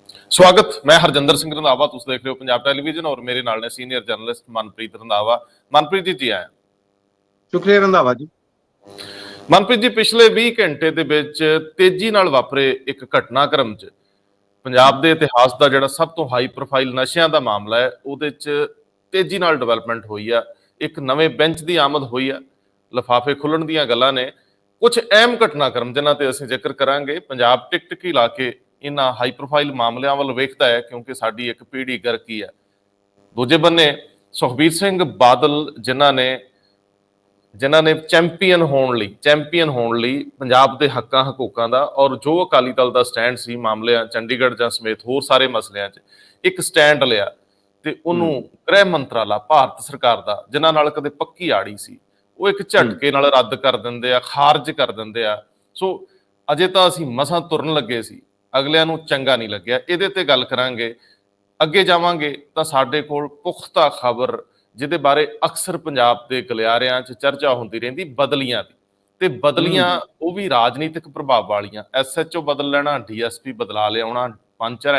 ਸਵਾਗਤ। ਮੈਂ ਹਰਜਿੰਦਰ ਸਿੰਘ ਰੰਧਾਵਾ, ਤੁਸੀਂ ਦੇਖ ਰਹੇ ਹੋ ਪੰਜਾਬ ਟੈਲੀਵਿਜ਼ਨ ਔਰ ਮੇਰੇ ਨਾਲ ਨੇ ਸੀਨੀਅਰ ਜਰਨਲਿਸਟ ਮਨਪ੍ਰੀਤ ਰੰਧਾਵਾ। ਮਨਪ੍ਰੀਤ ਜੀ ਆਇਆਂ। ਸ਼ੁਕਰੀਆ ਰੰਧਾਵਾ ਜੀ। ਮਨਪ੍ਰੀਤ ਜੀ, ਪਿਛਲੇ 20 ਘੰਟੇ ਦੇ ਵਿੱਚ ਤੇਜ਼ੀ ਨਾਲ ਵਾਪਰੇ ਇੱਕ ਘਟਨਾਕ੍ਰਮ 'ਚ ਪੰਜਾਬ ਦੇ ਇਤਿਹਾਸ ਦਾ ਜਿਹੜਾ ਸਭ ਤੋਂ ਹਾਈ ਪ੍ਰੋਫਾਈਲ ਨਸ਼ਿਆਂ ਦਾ ਮਾਮਲਾ ਹੈ, ਉਹਦੇ 'ਚ ਤੇਜ਼ੀ ਨਾਲ ਡਿਵੈਲਪਮੈਂਟ ਹੋਈ ਆ। ਇੱਕ ਨਵੇਂ ਬੈਂਚ ਦੀ ਆਮਦ ਹੋਈ ਆ, ਲਿਫਾਫੇ ਖੁੱਲਣ ਦੀਆਂ ਗੱਲਾਂ ਨੇ। ਕੁਝ ਅਹਿਮ ਘਟਨਾਕ੍ਰਮ ਜਿਨ੍ਹਾਂ ਤੇ ਅਸੀਂ ਜ਼ਿਕਰ ਕਰਾਂਗੇ। ਪੰਜਾਬ ਟਿਕ ਲਾ ਕੇ ਇਹਨਾਂ ਹਾਈ ਪ੍ਰੋਫਾਈਲ ਮਾਮਲਿਆਂ ਵੱਲ ਵੇਖਦਾ ਹੈ, ਕਿਉਂਕਿ ਸਾਡੀ ਇੱਕ ਪੀੜ੍ਹੀ ਗਰਕੀ ਹੈ। ਦੂਜੇ ਬੰਨੇ ਸੁਖਬੀਰ ਸਿੰਘ ਬਾਦਲ ਜਿਨ੍ਹਾਂ ਨੇ ਚੈਂਪੀਅਨ ਹੋਣ ਲਈ ਪੰਜਾਬ ਦੇ ਹੱਕਾਂ ਹਕੂਕਾਂ ਦਾ ਔਰ ਜੋ ਅਕਾਲੀ ਦਲ ਦਾ ਸਟੈਂਡ ਸੀ ਮਾਮਲਿਆਂ ਚੰਡੀਗੜ੍ਹ ਜਾਂ ਸਮੇਤ ਹੋਰ ਸਾਰੇ ਮਸਲਿਆਂ 'ਚ ਇੱਕ ਸਟੈਂਡ ਲਿਆ, ਤੇ ਉਹਨੂੰ ਗ੍ਰਹਿ ਮੰਤਰਾਲਾ ਭਾਰਤ ਸਰਕਾਰ ਦਾ ਜਿਨ੍ਹਾਂ ਨਾਲ ਕਦੇ ਪੱਕੀ ਆੜੀ ਸੀ, ਉਹ ਇੱਕ ਝਟਕੇ ਨਾਲ ਰੱਦ ਕਰ ਦਿੰਦੇ ਆ, ਖਾਰਜ ਕਰ ਦਿੰਦੇ ਆ। ਸੋ ਅਜੇ ਤਾਂ ਅਸੀਂ ਮਸਾਂ ਤੁਰਨ ਲੱਗੇ ਸੀ, ਅਗਲਿਆਂ ਨੂੰ ਚੰਗਾ ਨਹੀਂ ਲੱਗਿਆ। ਇਹਦੇ ਤੇ ਗੱਲ ਕਰਾਂਗੇ। ਅੱਗੇ ਜਾਵਾਂਗੇ ਤਾਂ ਸਾਡੇ ਕੋਲ ਪੁਖਤਾ ਖਬਰ, ਜਿਹਦੇ ਬਾਰੇ ਅਕਸਰ ਪੰਜਾਬ ਦੇ ਗਲਿਆਰਿਆਂ 'ਚ ਚਰਚਾ ਹੁੰਦੀ ਰਹਿੰਦੀ, ਬਦਲੀਆਂ ਦੀ। ਤੇ ਬਦਲੀਆਂ ਉਹ ਵੀ ਰਾਜਨੀਤਿਕ ਪ੍ਰਭਾਵ ਵਾਲੀਆਂ। SHO ਬਦਲ ਲੈਣਾ, DSP ਬਦਲਾ ਲਿਆਉਣਾ, 5-4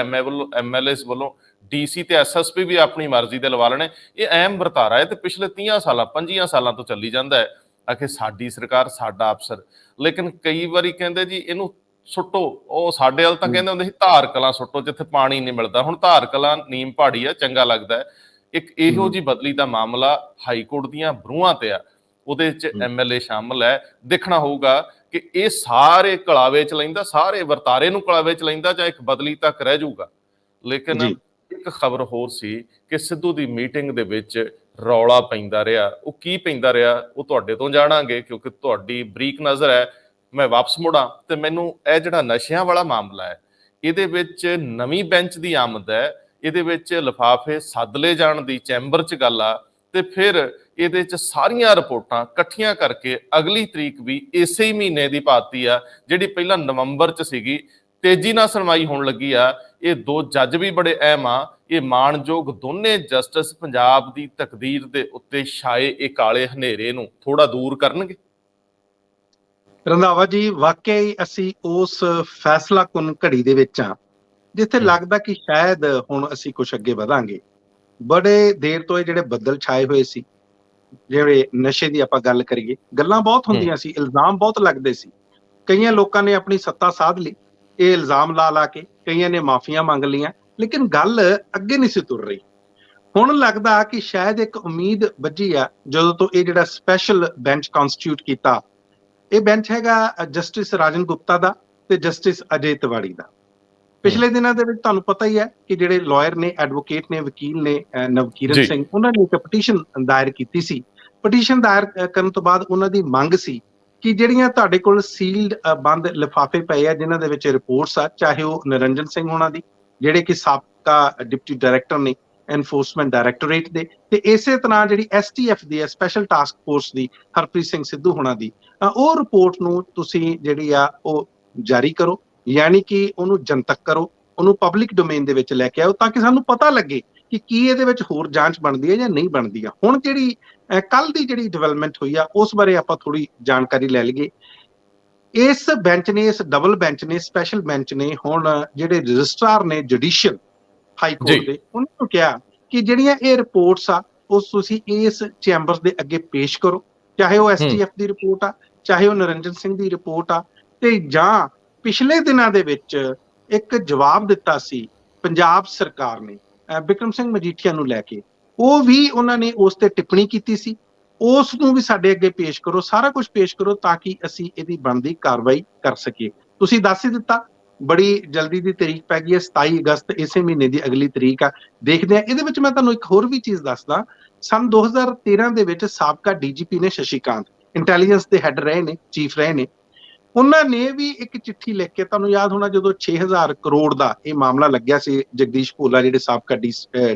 MLAs ਵੱਲੋਂ DC ਤੇ SSP ਵੀ ਆਪਣੀ ਮਰਜ਼ੀ ਦੇ ਲਵਾ ਲੈਣੇ। ਇਹ ਅਹਿਮ ਵਰਤਾਰਾ ਹੈ ਤੇ ਪਿਛਲੇ 25 ਸਾਲਾਂ ਤੋਂ ਚੱਲੀ ਜਾਂਦਾ ਹੈ। ਆਖੇ ਸਾਡੀ ਸਰਕਾਰ, ਸਾਡਾ ਅਫਸਰ। ਲੇਕਿਨ ਕਈ ਵਾਰੀ ਕਹਿੰਦੇ ਜੀ ਇਹਨੂੰ ਸੁੱਟੋ। ਉਹ ਸਾਡੇ ਵੱਲ ਤਾਂ ਕਹਿੰਦੇ ਹੁੰਦੇ ਸੀ ਧਾਰ ਕਲਾਂ ਸੁੱਟੋ, ਜਿੱਥੇ ਪਾਣੀ ਨਹੀਂ ਮਿਲਦਾ। ਹੁਣ ਧਾਰ ਕਲਾਂ ਨੀਮ ਪਹਾੜੀ ਆ, ਚੰਗਾ ਲੱਗਦਾ ਹੈ। ਇੱਕ ਇਹੋ ਜਿਹੀ ਬਦਲੀ ਦਾ ਮਾਮਲਾ ਹਾਈ ਕੋਰਟ ਦੀਆਂ ਬਰੂਹਾਂ ਤੇ ਆ, ਉਹਦੇ 'ਚ MLA ਸ਼ਾਮਲ ਹੈ। ਦੇਖਣਾ ਹੋਊਗਾ ਕਿ ਇਹ ਸਾਰੇ ਕਲਾਵੇ 'ਚ ਲੈਂਦਾ, ਸਾਰੇ ਵਰਤਾਰੇ ਨੂੰ ਕਲਾਵੇ 'ਚ ਲੈਂਦਾ, ਜਾਂ ਇੱਕ ਬਦਲੀ ਤੱਕ ਰਹਿ ਜਾਊਗਾ। ਲੇਕਿਨ ਇੱਕ ਖਬਰ ਹੋਰ ਸੀ ਕਿ ਸਿੱਧੂ ਦੀ ਮੀਟਿੰਗ ਦੇ ਵਿੱਚ ਰੌਲਾ ਪੈਂਦਾ ਰਿਹਾ। ਉਹ ਕੀ ਪੈਂਦਾ ਰਿਹਾ ਉਹ ਤੁਹਾਡੇ ਤੋਂ ਜਾਣਾਂਗੇ, ਕਿਉਂਕਿ ਤੁਹਾਡੀ ਬਰੀਕ ਨਜ਼ਰ ਹੈ। ਮੈਂ ਵਾਪਸ ਮੁੜਾਂ ਤੇ ਮੈਨੂੰ ਇਹ ਜਿਹੜਾ ਨਸ਼ਿਆਂ ਵਾਲਾ ਮਾਮਲਾ ਹੈ, ਇਹਦੇ ਵਿੱਚ ਨਵੀਂ ਬੈਂਚ ਦੀ ਆਮਦ ਹੈ, ਇਹਦੇ ਵਿੱਚ ਲਿਫਾਫੇ ਸੱਦ ਲਏ ਜਾਣ ਦੀ ਚੈਂਬਰ 'ਚ ਗੱਲ ਆ, ਤੇ ਫਿਰ ਇਹਦੇ 'ਚ ਸਾਰੀਆਂ ਰਿਪੋਰਟਾਂ ਇਕੱਠੀਆਂ ਕਰਕੇ ਅਗਲੀ ਤਰੀਕ ਵੀ ਇਸੇ ਹੀ ਮਹੀਨੇ ਦੀ ਪਾਤੀ ਆ, ਜਿਹੜੀ ਪਹਿਲਾਂ ਨਵੰਬਰ 'ਚ ਸੀਗੀ। ਤੇਜ਼ੀ ਨਾਲ ਸੁਣਵਾਈ ਹੋਣ ਲੱਗੀ ਆ। ਇਹ ਦੋ ਜੱਜ ਵੀ ਬੜੇ ਅਹਿਮ ਆ। ਇਹ ਮਾਣਯੋਗ ਦੋਨੇ ਜਸਟਿਸ ਪੰਜਾਬ ਦੀ ਤਕਦੀਰ ਦੇ ਉੱਤੇ ਛਾਏ ਇਹ ਕਾਲੇ ਹਨੇਰੇ ਨੂੰ ਥੋੜਾ ਦੂਰ ਕਰਨਗੇ। ਰੰਧਾਵਾ ਜੀ, ਵਾਕਈ ਅਸੀਂ ਉਸ ਫੈਸਲਾ ਕੁਨ ਘੜੀ ਦੇ ਵਿੱਚ ਆ, ਜਿੱਥੇ ਲੱਗਦਾ ਕਿ ਸ਼ਾਇਦ ਹੁਣ ਅਸੀਂ ਕੁਝ ਅੱਗੇ ਵਧਾਂਗੇ। ਬੜੇ ਦੇਰ ਤੋਂ ਇਹ ਜਿਹੜੇ ਬੱਦਲ ਛਾਏ ਹੋਏ ਸੀ, ਜਿਹੜੇ ਨਸ਼ੇ ਦੀ ਆਪਾਂ ਗੱਲ ਕਰੀਏ, ਗੱਲਾਂ ਬਹੁਤ ਹੁੰਦੀਆਂ ਸੀ, ਇਲਜ਼ਾਮ ਬਹੁਤ ਲੱਗਦੇ ਸੀ। ਕਈਆਂ ਲੋਕਾਂ ਨੇ ਆਪਣੀ ਸੱਤਾ ਸਾਧ ਲਈ ਇਹ ਇਲਜ਼ਾਮ ਲਾ ਕੇ, ਕਈਆਂ ਨੇ ਮਾਫੀਆਂ ਮੰਗ ਲਈਆਂ, ਲੇਕਿਨ ਗੱਲ ਅੱਗੇ ਨਹੀਂ ਸੀ ਤੁਰ ਰਹੀ। ਹੁਣ ਲੱਗਦਾ ਕਿ ਸ਼ਾਇਦ ਇੱਕ ਉਮੀਦ ਵੱਜੀ ਆ, ਜਦੋਂ ਤੋਂ ਇਹ ਜਿਹੜਾ ਸਪੈਸ਼ਲ ਬੈਂਚ ਕਨਸਟੀਟਿਊਟ ਕੀਤਾ। ਇਹ ਬੈਂਚ ਹੈਗਾ ਜਸਟਿਸ ਰਾਜਨ ਗੁਪਤਾ ਦਾ ਤੇ ਜਸਟਿਸ ਅਜੇ ਤਿਵਾੜੀ ਦਾ। ਪਿਛਲੇ ਦਿਨਾਂ ਦੇ ਵਿੱਚ ਤੁਹਾਨੂੰ ਪਤਾ ਹੀ ਹੈ ਕਿ ਜਿਹੜੇ ਲਾਇਰ ਨੇ, ਐਡਵੋਕੇਟ ਨੇ, ਵਕੀਲ ਨੇ, ਨਵਕੀਰਨ ਸਿੰਘ, ਉਹਨਾਂ ਨੇ ਇੱਕ ਪਟੀਸ਼ਨ ਦਾਇਰ ਕੀਤੀ ਸੀ। ਪਟੀਸ਼ਨ ਦਾਇਰ ਕਰਨ ਤੋਂ ਬਾਅਦ ਉਹਨਾਂ ਦੀ ਮੰਗ ਸੀ ਕਿ ਜਿਹੜੀਆਂ ਤੁਹਾਡੇ ਕੋਲ ਸੀਲਡ ਬੰਦ ਲਿਫਾਫੇ ਪਏ ਆ, ਜਿਨ੍ਹਾਂ ਦੇ ਵਿੱਚ ਰਿਪੋਰਟਸ ਆ, ਚਾਹੇ ਉਹ ਨਿਰੰਜਨ ਸਿੰਘ ਹੋਣਾ ਦੀ, ਜਿਹੜੇ ਕਿ ਸਾਬਕਾ ਡਿਪਟੀ ਡਾਇਰੈਕਟਰ ਨੇ ਐਨਫੋਰਸਮੈਂਟ ਡਾਇਰੈਕਟੋਰੇਟ ਦੇ, ਤੇ ਇਸੇ ਤਰ੍ਹਾਂ ਜਿਹੜੀ STF ਦੀ ਹੈ, ਸਪੈਸ਼ਲ ਟਾਸਕ ਫੋਰਸ ਦੀ, ਹਰਪ੍ਰੀਤ ਸਿੰਘ ਸਿੱਧੂ ਹੋਣਾ ਦੀ, ਉਹ ਰਿਪੋਰਟ ਨੂੰ ਤੁਸੀਂ ਜਿਹੜੀ ਆ ਉਹ ਜਾਰੀ ਕਰੋ, ਯਾਨੀ ਕਿ ਉਹਨੂੰ ਜਨਤਕ ਕਰੋ, ਉਹਨੂੰ ਪਬਲਿਕ ਡੋਮੇਨ ਦੇ ਵਿੱਚ ਲੈ ਕੇ ਆਓ, ਤਾਂ ਕਿ ਸਾਨੂੰ ਪਤਾ ਲੱਗੇ ਕਿ ਕੀ ਇਹਦੇ ਵਿੱਚ ਹੋਰ ਜਾਂਚ ਬਣਦੀ ਹੈ ਜਾਂ ਨਹੀਂ ਬਣਦੀ ਆ। ਹੁਣ ਜਿਹੜੀ ਕੱਲ ਦੀ ਜਿਹੜੀ ਡਿਵੈਲਪਮੈਂਟ ਹੋਈ ਆ, ਉਸ ਬਾਰੇ ਆਪਾਂ ਥੋੜੀ ਜਾਣਕਾਰੀ ਲੈ ਲਈਏ। ਇਸ ਬੈਂਚ ਨੇ, ਇਸ ਡਬਲ ਬੈਂਚ ਨੇ, ਸਪੈਸ਼ਲ ਬੈਂਚ ਨੇ ਹੁਣ ਜਿਹੜੇ ਰਜਿਸਟਰਾਰ ਨੇ ਜੁਡੀਸ਼ੀਅਲ ਹਾਈ ਕੋਰਟ ਦੇ, ਉਹਨਾਂ ਨੂੰ ਕਿਹਾ ਕਿ ਜਿਹੜੀਆਂ ਇਹ ਰਿਪੋਰਟਸ ਆ, ਉਹ ਤੁਸੀਂ ਇਸ ਚੈਂਬਰ ਦੇ ਅੱਗੇ ਪੇਸ਼ ਕਰੋ, ਚਾਹੇ ਉਹ STF ਦੀ ਰਿਪੋਰਟ ਆ, ਚਾਹੇ ਉਹ ਨਿਰੰਜਨ ਸਿੰਘ ਦੀ ਰਿਪੋਰਟ ਆ। ਤੇ ਜਾਂ ਪਿਛਲੇ ਦਿਨਾਂ ਦੇ ਵਿੱਚ ਇੱਕ ਜਵਾਬ ਦਿੱਤਾ ਸੀ ਪੰਜਾਬ ਸਰਕਾਰ ਨੇ ਬਿਕਰਮ ਸਿੰਘ ਮਜੀਠੀਆ ਨੂੰ ਲੈ ਕੇ, ਉਹ ਵੀ ਉਹਨਾਂ ਨੇ ਉਸ ਤੇ ਟਿੱਪਣੀ ਕੀਤੀ ਸੀ। ਉਸ ਨੂੰ ਵੀ ਸਾਡੇ ਅੱਗੇ ਪੇਸ਼ ਕਰੋ, ਸਾਰਾ ਕੁਝ ਪੇਸ਼ ਕਰੋ, ਤਾਂ ਕਿ ਅਸੀਂ ਇਹਦੀ ਬਣਦੀ ਕਾਰਵਾਈ ਕਰ ਸਕੀਏ। ਤੁਸੀਂ ਦੱਸ ਹੀ ਦਿੱਤਾ, ਬੜੀ ਜਲਦੀ ਦੀ ਤਰੀਕ ਪੈ ਗਈ ਹੈ, 27 ਅਗਸਤ ਇਸੇ ਮਹੀਨੇ ਦੀ ਅਗਲੀ ਤਰੀਕ ਆ। ਦੇਖਦੇ ਆ। ਇਹਦੇ ਵਿੱਚ ਮੈਂ ਤੁਹਾਨੂੰ ਇੱਕ ਹੋਰ ਵੀ ਚੀਜ਼ ਦੱਸਦਾ। ਸੰਨ 2013 ਦੇ ਵਿੱਚ ਸਾਬਕਾ DGP ਨੇ ਸ਼ਸ਼ੀਕਾਂਤ, ਇੰਟੈਲੀਜੈਂਸ ਦੇ ਹੈਡ ਰਹੇ ਨੇ, ਚੀਫ ਰਹੇ ਨੇ, ਉਹਨਾਂ ਨੇ ਵੀ ਇੱਕ ਚਿੱਠੀ ਲਿਖ ਕੇ, ਤੁਹਾਨੂੰ ਯਾਦ ਹੋਣਾ ਜਦੋਂ 6000 ਕਰੋੜ ਦਾ ਇਹ ਮਾਮਲਾ ਲੱਗਿਆ ਸੀ, ਜਗਦੀਸ਼ ਭੋਲਾ ਜਿਹੜੇ ਸਾਬਕਾ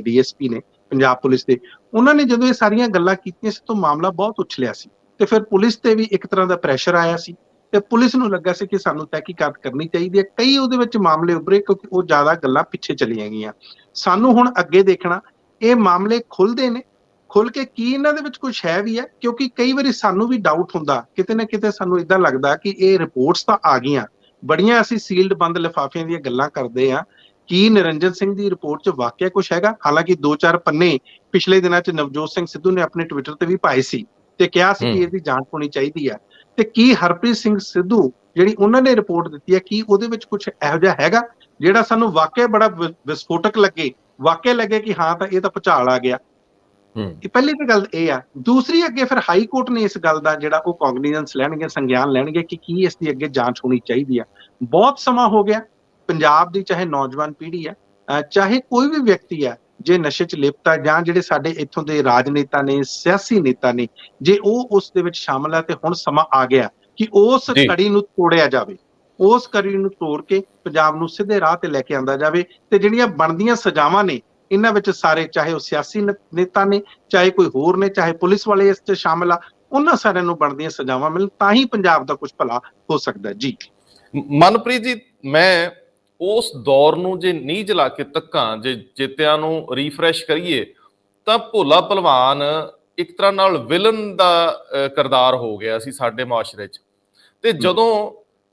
DSP ਨੇ ਪੰਜਾਬ ਪੁਲਿਸ ਦੇ, ਉਹਨਾਂ ਨੇ ਜਦੋਂ ਇਹ ਸਾਰੀਆਂ ਗੱਲਾਂ ਕੀਤੀਆਂ ਸੀ ਤਾਂ ਮਾਮਲਾ ਬਹੁਤ ਉਛਲਿਆ ਸੀ, ਤੇ ਫਿਰ ਪੁਲਿਸ ਤੇ ਵੀ ਇੱਕ ਤਰ੍ਹਾਂ ਦਾ ਪ੍ਰੈਸ਼ਰ ਆਇਆ ਸੀ, ਤੇ ਪੁਲਿਸ ਨੂੰ ਲੱਗਾ ਸੀ ਕਿ ਸਾਨੂੰ ਤਹਿਕੀਕਾਤ ਕਰਨੀ ਚਾਹੀਦੀ ਹੈ। ਕਈ ਉਹਦੇ ਵਿੱਚ ਮਾਮਲੇ ਉੱਭਰੇ ਕਿਉਂਕਿ ਉਹ ਜ਼ਿਆਦਾ ਗੱਲਾਂ ਪਿੱਛੇ ਚਲੀਆਂ ਗਈਆਂ। ਸਾਨੂੰ ਹੁਣ ਅੱਗੇ ਦੇਖਣਾ, ਇਹ ਮਾਮਲੇ ਖੁੱਲਦੇ ਨੇ, ਖੁੱਲ ਕੇ ਕੀ ਇਹਨਾਂ ਦੇ ਵਿੱਚ ਕੁਝ ਹੈ ਵੀ ਹੈ, ਕਿਉਂਕਿ ਕਈ ਵਾਰੀ ਸਾਨੂੰ ਵੀ ਡਾਊਟ ਹੁੰਦਾ, ਕਿਤੇ ਨਾ ਕਿਤੇ ਸਾਨੂੰ ਏਦਾਂ ਲੱਗਦਾ ਕਿ ਇਹ ਰਿਪੋਰਟਸ ਤਾਂ ਆ ਗਈਆਂ, ਬੜੀਆਂ ਅਸੀਂ ਸੀਲਡ ਬੰਦ ਲਿਫਾਫਿਆਂ ਦੀਆਂ ਗੱਲਾਂ ਕਰਦੇ ਆ, ਕੀ ਨਿਰੰਜਨ ਸਿੰਘ ਦੀ ਰਿਪੋਰਟ 'ਚ ਵਾਕਿਆ ਕੁਝ ਹੈਗਾ? ਹਾਲਾਂਕਿ 2-4 ਪੰਨੇ ਪਿਛਲੇ ਦਿਨਾਂ 'ਚ ਨਵਜੋਤ ਸਿੰਘ ਸਿੱਧੂ ਨੇ ਆਪਣੇ ਟਵਿੱਟਰ ਤੇ ਵੀ ਪਾਏ ਸੀ ਤੇ ਕਿਹਾ ਸੀ ਕਿ ਇਹਦੀ ਜਾਂਚ ਹੋਣੀ ਚਾਹੀਦੀ ਹੈ। ਤੇ ਕੀ ਹਰਪ੍ਰੀਤ ਸਿੰਘ ਸਿੱਧੂ ਜਿਹੜੀ ਉਹਨਾਂ ਨੇ ਰਿਪੋਰਟ ਦਿੱਤੀ ਹੈ, ਕੀ ਉਹਦੇ ਵਿੱਚ ਕੁਝ ਇਹੋ ਜਿਹਾ ਹੈਗਾ ਜਿਹੜਾ ਸਾਨੂੰ ਵਾਕਿਆ ਬੜਾ ਵਿਸਫੋਟਕ ਲੱਗੇ, ਵਾਕਿਆ ਲੱਗੇ ਕਿ ਹਾਂ ਤਾਂ ਇਹ ਤਾਂ ਭੁਚਾਲ ਆ ਗਿਆ? ਇਹ ਪਹਿਲੀ ਤਾਂ ਗੱਲ ਇਹ ਆ। ਦੂਸਰੀ, ਅੱਗੇ ਫਿਰ ਹਾਈ ਕੋਰਟ ਨੇ ਇਸ ਗੱਲ ਦਾ ਜਿਹੜਾ ਉਹ ਕੋਗਨੀਜ਼ੈਂਸ ਲੈਣਗੇ, ਸੰਗਿਆਨ ਲੈਣਗੇ ਕਿ ਕੀ ਇਸ ਦੀ ਅੱਗੇ ਜਾਂਚ ਹੋਣੀ ਚਾਹੀਦੀ ਆ। ਬਹੁਤ ਸਮਾਂ ਹੋ ਗਿਆ ਪੰਜਾਬ ਦੀ ਚਾਹੇ ਨੌਜਵਾਨ ਪੀੜ੍ਹੀ ਆ, ਚਾਹੇ ਕੋਈ ਵੀ ਵਿਅਕਤੀ ਆ, ਜੇ ਨਸ਼ੇ 'ਚ ਲਿਪਤ ਆ ਜਾਂ ਜਿਹੜੇ ਸਾਡੇ ਇੱਥੋਂ ਦੇ ਰਾਜਨੇਤਾ ਨੇ, ਸਿਆਸੀ ਨੇਤਾ ਨੇ, ਜੇ ਉਹ ਉਸ ਦੇ ਵਿੱਚ ਸ਼ਾਮਲ ਆ, ਤੇ ਹੁਣ ਸਮਾਂ ਆ ਗਿਆ ਕਿ ਉਸ ਕੜੀ ਨੂੰ ਤੋੜਿਆ ਜਾਵੇ। ਉਸ ਕੜੀ ਨੂੰ ਤੋੜ ਕੇ ਪੰਜਾਬ ਨੂੰ ਸਿੱਧੇ ਰਾਹ ਤੇ ਲੈ ਕੇ ਆਂਦਾ ਜਾਵੇ ਤੇ ਜਿਹੜੀਆਂ ਬਣਦੀਆਂ ਸਜ਼ਾਵਾਂ ਨੇ ਇਹਨਾਂ ਵਿੱਚ ਸਾਰੇ, ਚਾਹੇ ਉਹ ਸਿਆਸੀ ਨੇਤਾ ਨੇ, ਚਾਹੇ ਕੋਈ ਹੋਰ ਨੇ, ਚਾਹੇ ਪੁਲਿਸ ਵਾਲੇ ਇਸ 'ਚ ਸ਼ਾਮਲ ਆ, ਉਹਨਾਂ ਸਾਰਿਆਂ ਨੂੰ ਬਣਦੀਆਂ ਸਜ਼ਾਵਾਂ ਮਿਲਣ, ਤਾਂ ਹੀ ਪੰਜਾਬ ਦਾ ਕੁਝ ਭਲਾ ਹੋ ਸਕਦਾ। ਜੀ ਮਨਪ੍ਰੀਤ ਜੀ, ਮੈਂ ਉਸ ਦੌਰ ਨੂੰ ਜੇ ਨੀਝ ਲਾ ਕੇ ਤੱਕਾਂ, ਜੇ ਚੇਤਿਆਂ ਨੂੰ ਰੀਫਰੈਸ਼ ਕਰੀਏ, ਤਾਂ ਭੋਲਾ ਭਲਵਾਨ ਇੱਕ ਤਰ੍ਹਾਂ ਨਾਲ ਵਿਲਨ ਦਾ ਕਿਰਦਾਰ ਹੋ ਗਿਆ ਸੀ ਸਾਡੇ ਮੁਆਸ਼ਰੇ 'ਚ। ਤੇ ਜਦੋਂ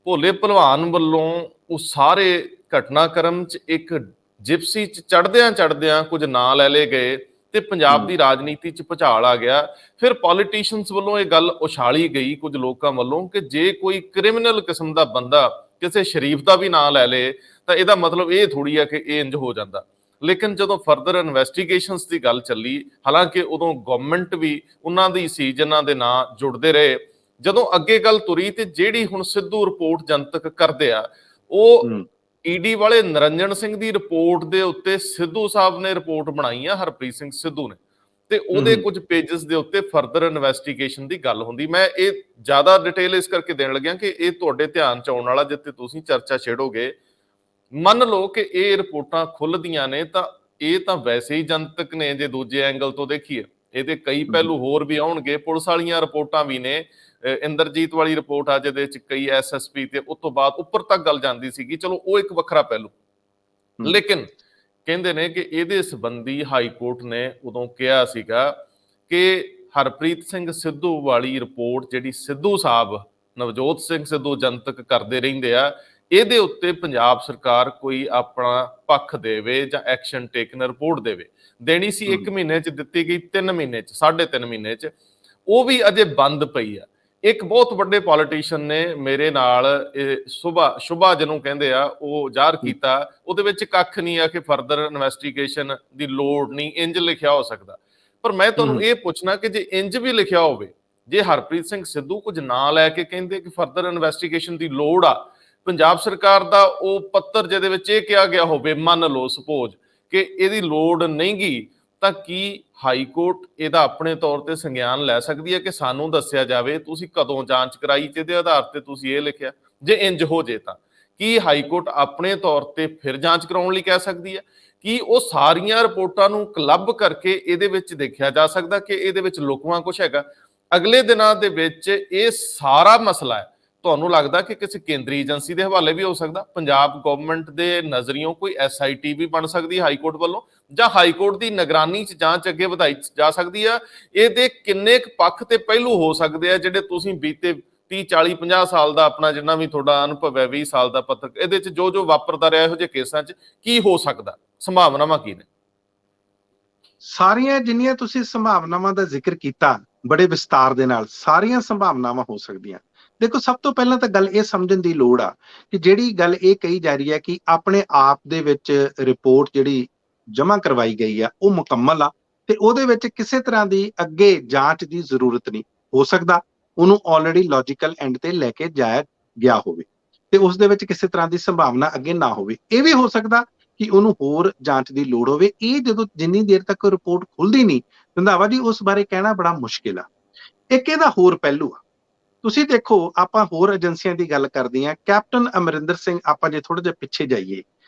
ਭੋਲੇ ਭਲਵਾਨ ਵੱਲੋਂ ਉਹ ਸਾਰੇ ਘਟਨਾਕ੍ਰਮ 'ਚ ਇੱਕ ਜਿਪਸੀ 'ਚ ਚੜ੍ਹਦਿਆਂ ਕੁਝ ਨਾਂ ਲੈ ਲਏ ਗਏ ਤੇ ਪੰਜਾਬ ਦੀ ਰਾਜਨੀਤੀ 'ਚ ਭੁਚਾਲ ਆ ਗਿਆ। ਫਿਰ ਪੋਲੀਟੀਸ਼ੀਅਨਸ ਵੱਲੋਂ ਇਹ ਗੱਲ ਉਛਾਲੀ ਗਈ ਕੁਝ ਲੋਕਾਂ ਵੱਲੋਂ ਕਿ ਜੇ ਕੋਈ ਕ੍ਰਿਮੀਨਲ ਕਿਸਮ ਦਾ ਬੰਦਾ ਕਿਸੇ ਸ਼ਰੀਫ ਦਾ ਵੀ ਨਾਂ ਲੈ ਲੇ ਤਾਂ ਇਹਦਾ ਮਤਲਬ ਇਹ ਥੋੜੀ ਆ ਕਿ ਇਹ ਇੰਜ ਹੋ ਜਾਂਦਾ। ਲੇਕਿਨ ਜਦੋਂ ਫਰਦਰ ਇਨਵੈਸਟੀਗੇਸ਼ਨਸ ਦੀ ਗੱਲ ਚੱਲੀ, ਹਾਲਾਂਕਿ ਉਦੋਂ ਗਵਰਨਮੈਂਟ ਵੀ ਉਹਨਾਂ ਦੀ ਸੀ ਜਿਨ੍ਹਾਂ ਦੇ ਨਾਂ ਜੁੜਦੇ ਰਹੇ, ਜਦੋਂ ਅੱਗੇ ਗੱਲ ਤੁਰੀ ਤੇ ਜਿਹੜੀ ਹੁਣ ਸਿੱਧੂ ਰਿਪੋਰਟ ਜਨਤਕ ਕਰਦੇ ਆ, ਉਹ ਈਡੀ ਵਾਲੇ ਨਿਰੰਜਨ ਸਿੰਘ ਦੀ ਰਿਪੋਰਟ ਦੇ ਉੱਤੇ ਸਿੱਧੂ ਸਾਹਿਬ ਨੇ ਰਿਪੋਰਟ ਬਣਾਈ ਆ, ਹਰਪ੍ਰੀਤ ਸਿੰਘ ਸਿੱਧੂ ਨੇ, ਤੇ ਉਹਦੇ ਕੁਝ ਪੇजेस ਦੇ ਉੱਤੇ ਫਰਦਰ ਇਨਵੈਸਟੀਗੇਸ਼ਨ ਦੀ ਗੱਲ ਹੁੰਦੀ। ਮੈਂ ਇਹ ਜ਼ਿਆਦਾ ਡਿਟੇਲ ਇਸ ਕਰਕੇ ਦੇਣ ਲੱਗਿਆ ਕਿ ਇਹ ਤੁਹਾਡੇ ਧਿਆਨ 'ਚ ਆਉਣ ਵਾਲਾ, ਜਿੱਥੇ ਤੁਸੀਂ ਚਰਚਾ ਛੇੜੋਗੇ। ਮੰਨ ਲਓ ਕਿ ਇਹ ਰਿਪੋਰਟਾਂ ਖੁੱਲਦੀਆਂ ਨੇ ਤਾਂ ਇਹ ਤਾਂ ਵੈਸੇ ਹੀ ਜਨਤਕ ਨੇ। ਜੇ ਦੂਜੇ ਐਂਗਲ ਤੋਂ ਦੇਖੀਏ, ਇਹਦੇ ਕਈ ਪਹਿਲੂ ਹੋਰ ਵੀ ਆਉਣਗੇ। ਪੁਲਿਸ ਵਾਲੀਆਂ ਰਿਪੋਰਟਾਂ ਵੀ ਨੇ, ਇੰਦਰਜੀਤ ਵਾਲੀ ਰਿਪੋਰਟ ਆ ਜਿਹਦੇ ਵਿੱਚ ਕਈ ਐਸਐਸਪੀ ਤੇ ਉਸ ਤੋਂ ਬਾਅਦ ਉੱਪਰ ਤੱਕ ਗੱਲ ਜਾਂਦੀ ਸੀਗੀ, ਚਲੋ ਉਹ ਇੱਕ ਵੱਖਰਾ ਪਹਿਲੂ। ਲੇਕਿਨ ਕਹਿੰਦੇ ਨੇ ਕਿ ਇਹਦੇ ਸੰਬੰਧੀ ਹਾਈ ਕੋਰਟ ਨੇ ਉਦੋਂ ਕਿਹਾ ਸੀਗਾ ਕਿ ਹਰਪ੍ਰੀਤ ਸਿੰਘ ਸਿੱਧੂ ਵਾਲੀ ਰਿਪੋਰਟ ਜਿਹੜੀ ਸਿੱਧੂ ਸਾਹਿਬ, ਨਵਜੋਤ ਸਿੰਘ ਸਿੱਧੂ ਜਨਤਕ ਕਰਦੇ ਰਹਿੰਦੇ ਆ, ਇਹਦੇ ਉੱਤੇ ਪੰਜਾਬ ਸਰਕਾਰ ਕੋਈ ਆਪਣਾ ਪੱਖ ਦੇਵੇ ਜਾਂ ਐਕਸ਼ਨ ਟੇਕਨ ਰਿਪੋਰਟ ਦੇਵੇ। ਦੇਣੀ ਸੀ 1 ਮਹੀਨੇ 'ਚ, ਦਿੱਤੀ ਗਈ 3 ਮਹੀਨੇ 'ਚ, 3.5 ਮਹੀਨੇ 'ਚ, ਉਹ ਵੀ ਅਜੇ ਬੰਦ ਪਈ ਆ। ਇੱਕ ਬਹੁਤ ਵੱਡੇ ਪੋਲੀਟੀਸ਼ੀਅਨ ਨੇ ਮੇਰੇ ਨਾਲ ਸ਼ੁਭਾ ਜਿਹਨੂੰ ਕਹਿੰਦੇ ਆ, ਉਹ ਜ਼ਾਹਰ ਕੀਤਾ ਉਹਦੇ ਵਿੱਚ ਕੱਖ ਨਹੀਂ ਆ ਕਿ ਫਰਦਰ ਇਨਵੈਸਟੀਗੇਸ਼ਨ ਦੀ ਲੋੜ ਨਹੀਂ, ਇੰਜ ਲਿਖਿਆ ਹੋ ਸਕਦਾ। ਪਰ ਮੈਂ ਤੁਹਾਨੂੰ ਇਹ ਪੁੱਛਣਾ ਕਿ ਜੇ ਇੰਜ ਵੀ ਲਿਖਿਆ ਹੋਵੇ, ਜੇ ਹਰਪ੍ਰੀਤ ਸਿੰਘ ਸਿੱਧੂ ਕੁਝ ਨਾਂ ਲੈ ਕੇ ਕਹਿੰਦੇ ਕਿ ਫਰਦਰ ਇਨਵੈਸਟੀਗੇਸ਼ਨ ਦੀ ਲੋੜ ਆ, ਪੰਜਾਬ ਸਰਕਾਰ ਦਾ ਉਹ ਪੱਤਰ ਜਿਹਦੇ ਵਿੱਚ ਇਹ ਕਿਹਾ ਗਿਆ ਹੋਵੇ, ਮੰਨ ਲਓ ਸਪੋਜ਼ ਕਿ ਇਹਦੀ ਲੋੜ ਨਹੀਂ ਗੀ, ਤਾਂ ਕੀ ਹਾਈ ਕੋਰਟ ਇਹਦਾ ਆਪਣੇ ਤੌਰ ਤੇ ਸੰਗਿਆਨ ਲੈ ਸਕਦੀ ਹੈ ਕਿ ਸਾਨੂੰ ਦੱਸਿਆ ਜਾਵੇ ਤੁਸੀਂ ਕਦੋਂ ਜਾਂਚ ਕਰਾਈ, ਜਿਹਦੇ ਆਧਾਰ ਤੇ ਤੁਸੀਂ ਇਹ ਲਿਖਿਆ? ਜੇ ਇੰਜ ਹੋ ਜੇ ਤਾਂ ਕੀ ਹਾਈ ਕੋਰਟ ਆਪਣੇ ਤੌਰ ਤੇ ਫਿਰ ਜਾਂਚ ਕਰਾਉਣ ਲਈ ਕਹਿ ਸਕਦੀ ਹੈ? ਕੀ ਉਹ ਸਾਰੀਆਂ ਰਿਪੋਰਟਾਂ ਨੂੰ ਕਲੱਬ ਕਰਕੇ ਇਹਦੇ ਵਿੱਚ ਦੇਖਿਆ ਜਾ ਸਕਦਾ ਕਿ ਇਹਦੇ ਵਿੱਚ ਲੁਕਵਾਂ ਕੁਝ ਹੈਗਾ? ਅਗਲੇ ਦਿਨਾਂ ਦੇ ਵਿੱਚ ਇਹ ਸਾਰਾ ਮਸਲਾ ਹੈ, ਤੁਹਾਨੂੰ ਲੱਗਦਾ ਕਿ ਕਿਸੇ ਕੇਂਦਰੀ ਏਜੰਸੀ ਦੇ ਹਵਾਲੇ ਵੀ ਹੋ ਸਕਦਾ? ਪੰਜਾਬ ਗਵਰਨਮੈਂਟ ਦੇ ਨਜ਼ਰੀਓਂ ਕੋਈ ਐਸਆਈਟੀ ਵੀ ਬਣ ਸਕਦੀ ਹਾਈ ਕੋਰਟ ਵੱਲੋਂ, ਜਾਂ ਹਾਈ ਕੋਰਟ ਦੀ ਨਿਗਰਾਨੀ 'ਚ ਜਾਂਚ ਅੱਗੇ ਵਧਾਈ ਜਾ ਸਕਦੀ ਆ? ਇਹਦੇ ਕਿੰਨੇ ਕੁ ਪੱਖ ਤੇ ਪਹਿਲੂ ਹੋ ਸਕਦੇ ਆ ਜਿਹੜੇ ਤੁਸੀਂ ਬੀਤੇ 30 40 50 ਸਾਲ ਦਾ ਆਪਣਾ ਜਿੰਨਾ ਵੀ ਤੁਹਾਡਾ ਅਨੁਭਵ ਹੈ, 20 ਸਾਲ ਦਾ ਪੱਤਰ, ਇਹਦੇ 'ਚ ਜੋ ਵਾਪਰਦਾ ਰਿਹਾ ਇਹੋ ਜਿਹੇ ਕੇਸਾਂ 'ਚ ਕੀ ਹੋ ਸਕਦਾ, ਸੰਭਾਵਨਾਵਾਂ ਕੀ ਨੇ? ਸਾਰੀਆਂ ਜਿੰਨੀਆਂ ਤੁਸੀਂ ਸੰਭਾਵਨਾਵਾਂ ਦਾ ਜ਼ਿਕਰ ਕੀਤਾ ਬੜੇ ਵਿਸਤਾਰ ਦੇ ਨਾਲ, ਸਾਰੀਆਂ ਸੰਭਾਵਨਾਵਾਂ ਹੋ ਸਕਦੀਆਂ। ਦੇਖੋ, ਸਭ ਤੋਂ ਪਹਿਲਾਂ ਤਾਂ ਗੱਲ ਇਹ ਸਮਝਣ ਦੀ ਲੋੜ ਆ ਕਿ ਜਿਹੜੀ ਗੱਲ ਇਹ ਕਹੀ ਜਾ ਰਹੀ ਹੈ ਕਿ ਆਪਣੇ ਆਪ ਦੇ ਵਿੱਚ ਰਿਪੋਰਟ ਜਿਹੜੀ ਜਮ੍ਹਾਂ ਕਰਵਾਈ ਗਈ ਆ ਉਹ ਮੁਕੰਮਲ ਆ ਤੇ ਉਹਦੇ ਵਿੱਚ ਕਿਸੇ ਤਰ੍ਹਾਂ ਦੀ ਅੱਗੇ ਜਾਂਚ ਦੀ ਜ਼ਰੂਰਤ ਨਹੀਂ। ਹੋ ਸਕਦਾ ਉਹਨੂੰ ਆਲਰੇਡੀ ਲੌਜੀਕਲ ਐਂਡ ਤੇ ਲੈ ਕੇ ਜਾਇਆ ਗਿਆ ਹੋਵੇ ਤੇ ਉਸ ਦੇ ਵਿੱਚ ਕਿਸੇ ਤਰ੍ਹਾਂ ਦੀ ਸੰਭਾਵਨਾ ਅੱਗੇ ਨਾ ਹੋਵੇ। ਇਹ ਵੀ ਹੋ ਸਕਦਾ ਕਿ ਉਹਨੂੰ ਹੋਰ ਜਾਂਚ ਦੀ ਲੋੜ ਹੋਵੇ। ਇਹ ਜਦੋਂ ਜਿੰਨੀ ਦੇਰ ਤੱਕ ਰਿਪੋਰਟ ਖੁੱਲਦੀ ਨਹੀਂ, ਰੰਧਾਵਾ ਜੀ, ਉਸ ਬਾਰੇ ਕਹਿਣਾ ਬੜਾ ਮੁਸ਼ਕਿਲ ਆ। ਇੱਕ ਇਹਦਾ ਹੋਰ ਪਹਿਲੂ ਆ, ਤੁਸੀਂ ਦੇਖੋ, ਆਪਾਂ ਹੋਰ ਏਜੰਸੀਆਂ ਦੀ ਗੱਲ ਕਰਦੇ ਹਾਂ। ਕੈਪਟਨ ਅਮਰਿੰਦਰ ਸਿੰਘ, ਆਪਾਂ ਜੇ ਥੋੜਾ ਜਿਹਾ ਪਿੱਛੇ ਜਾਈਏ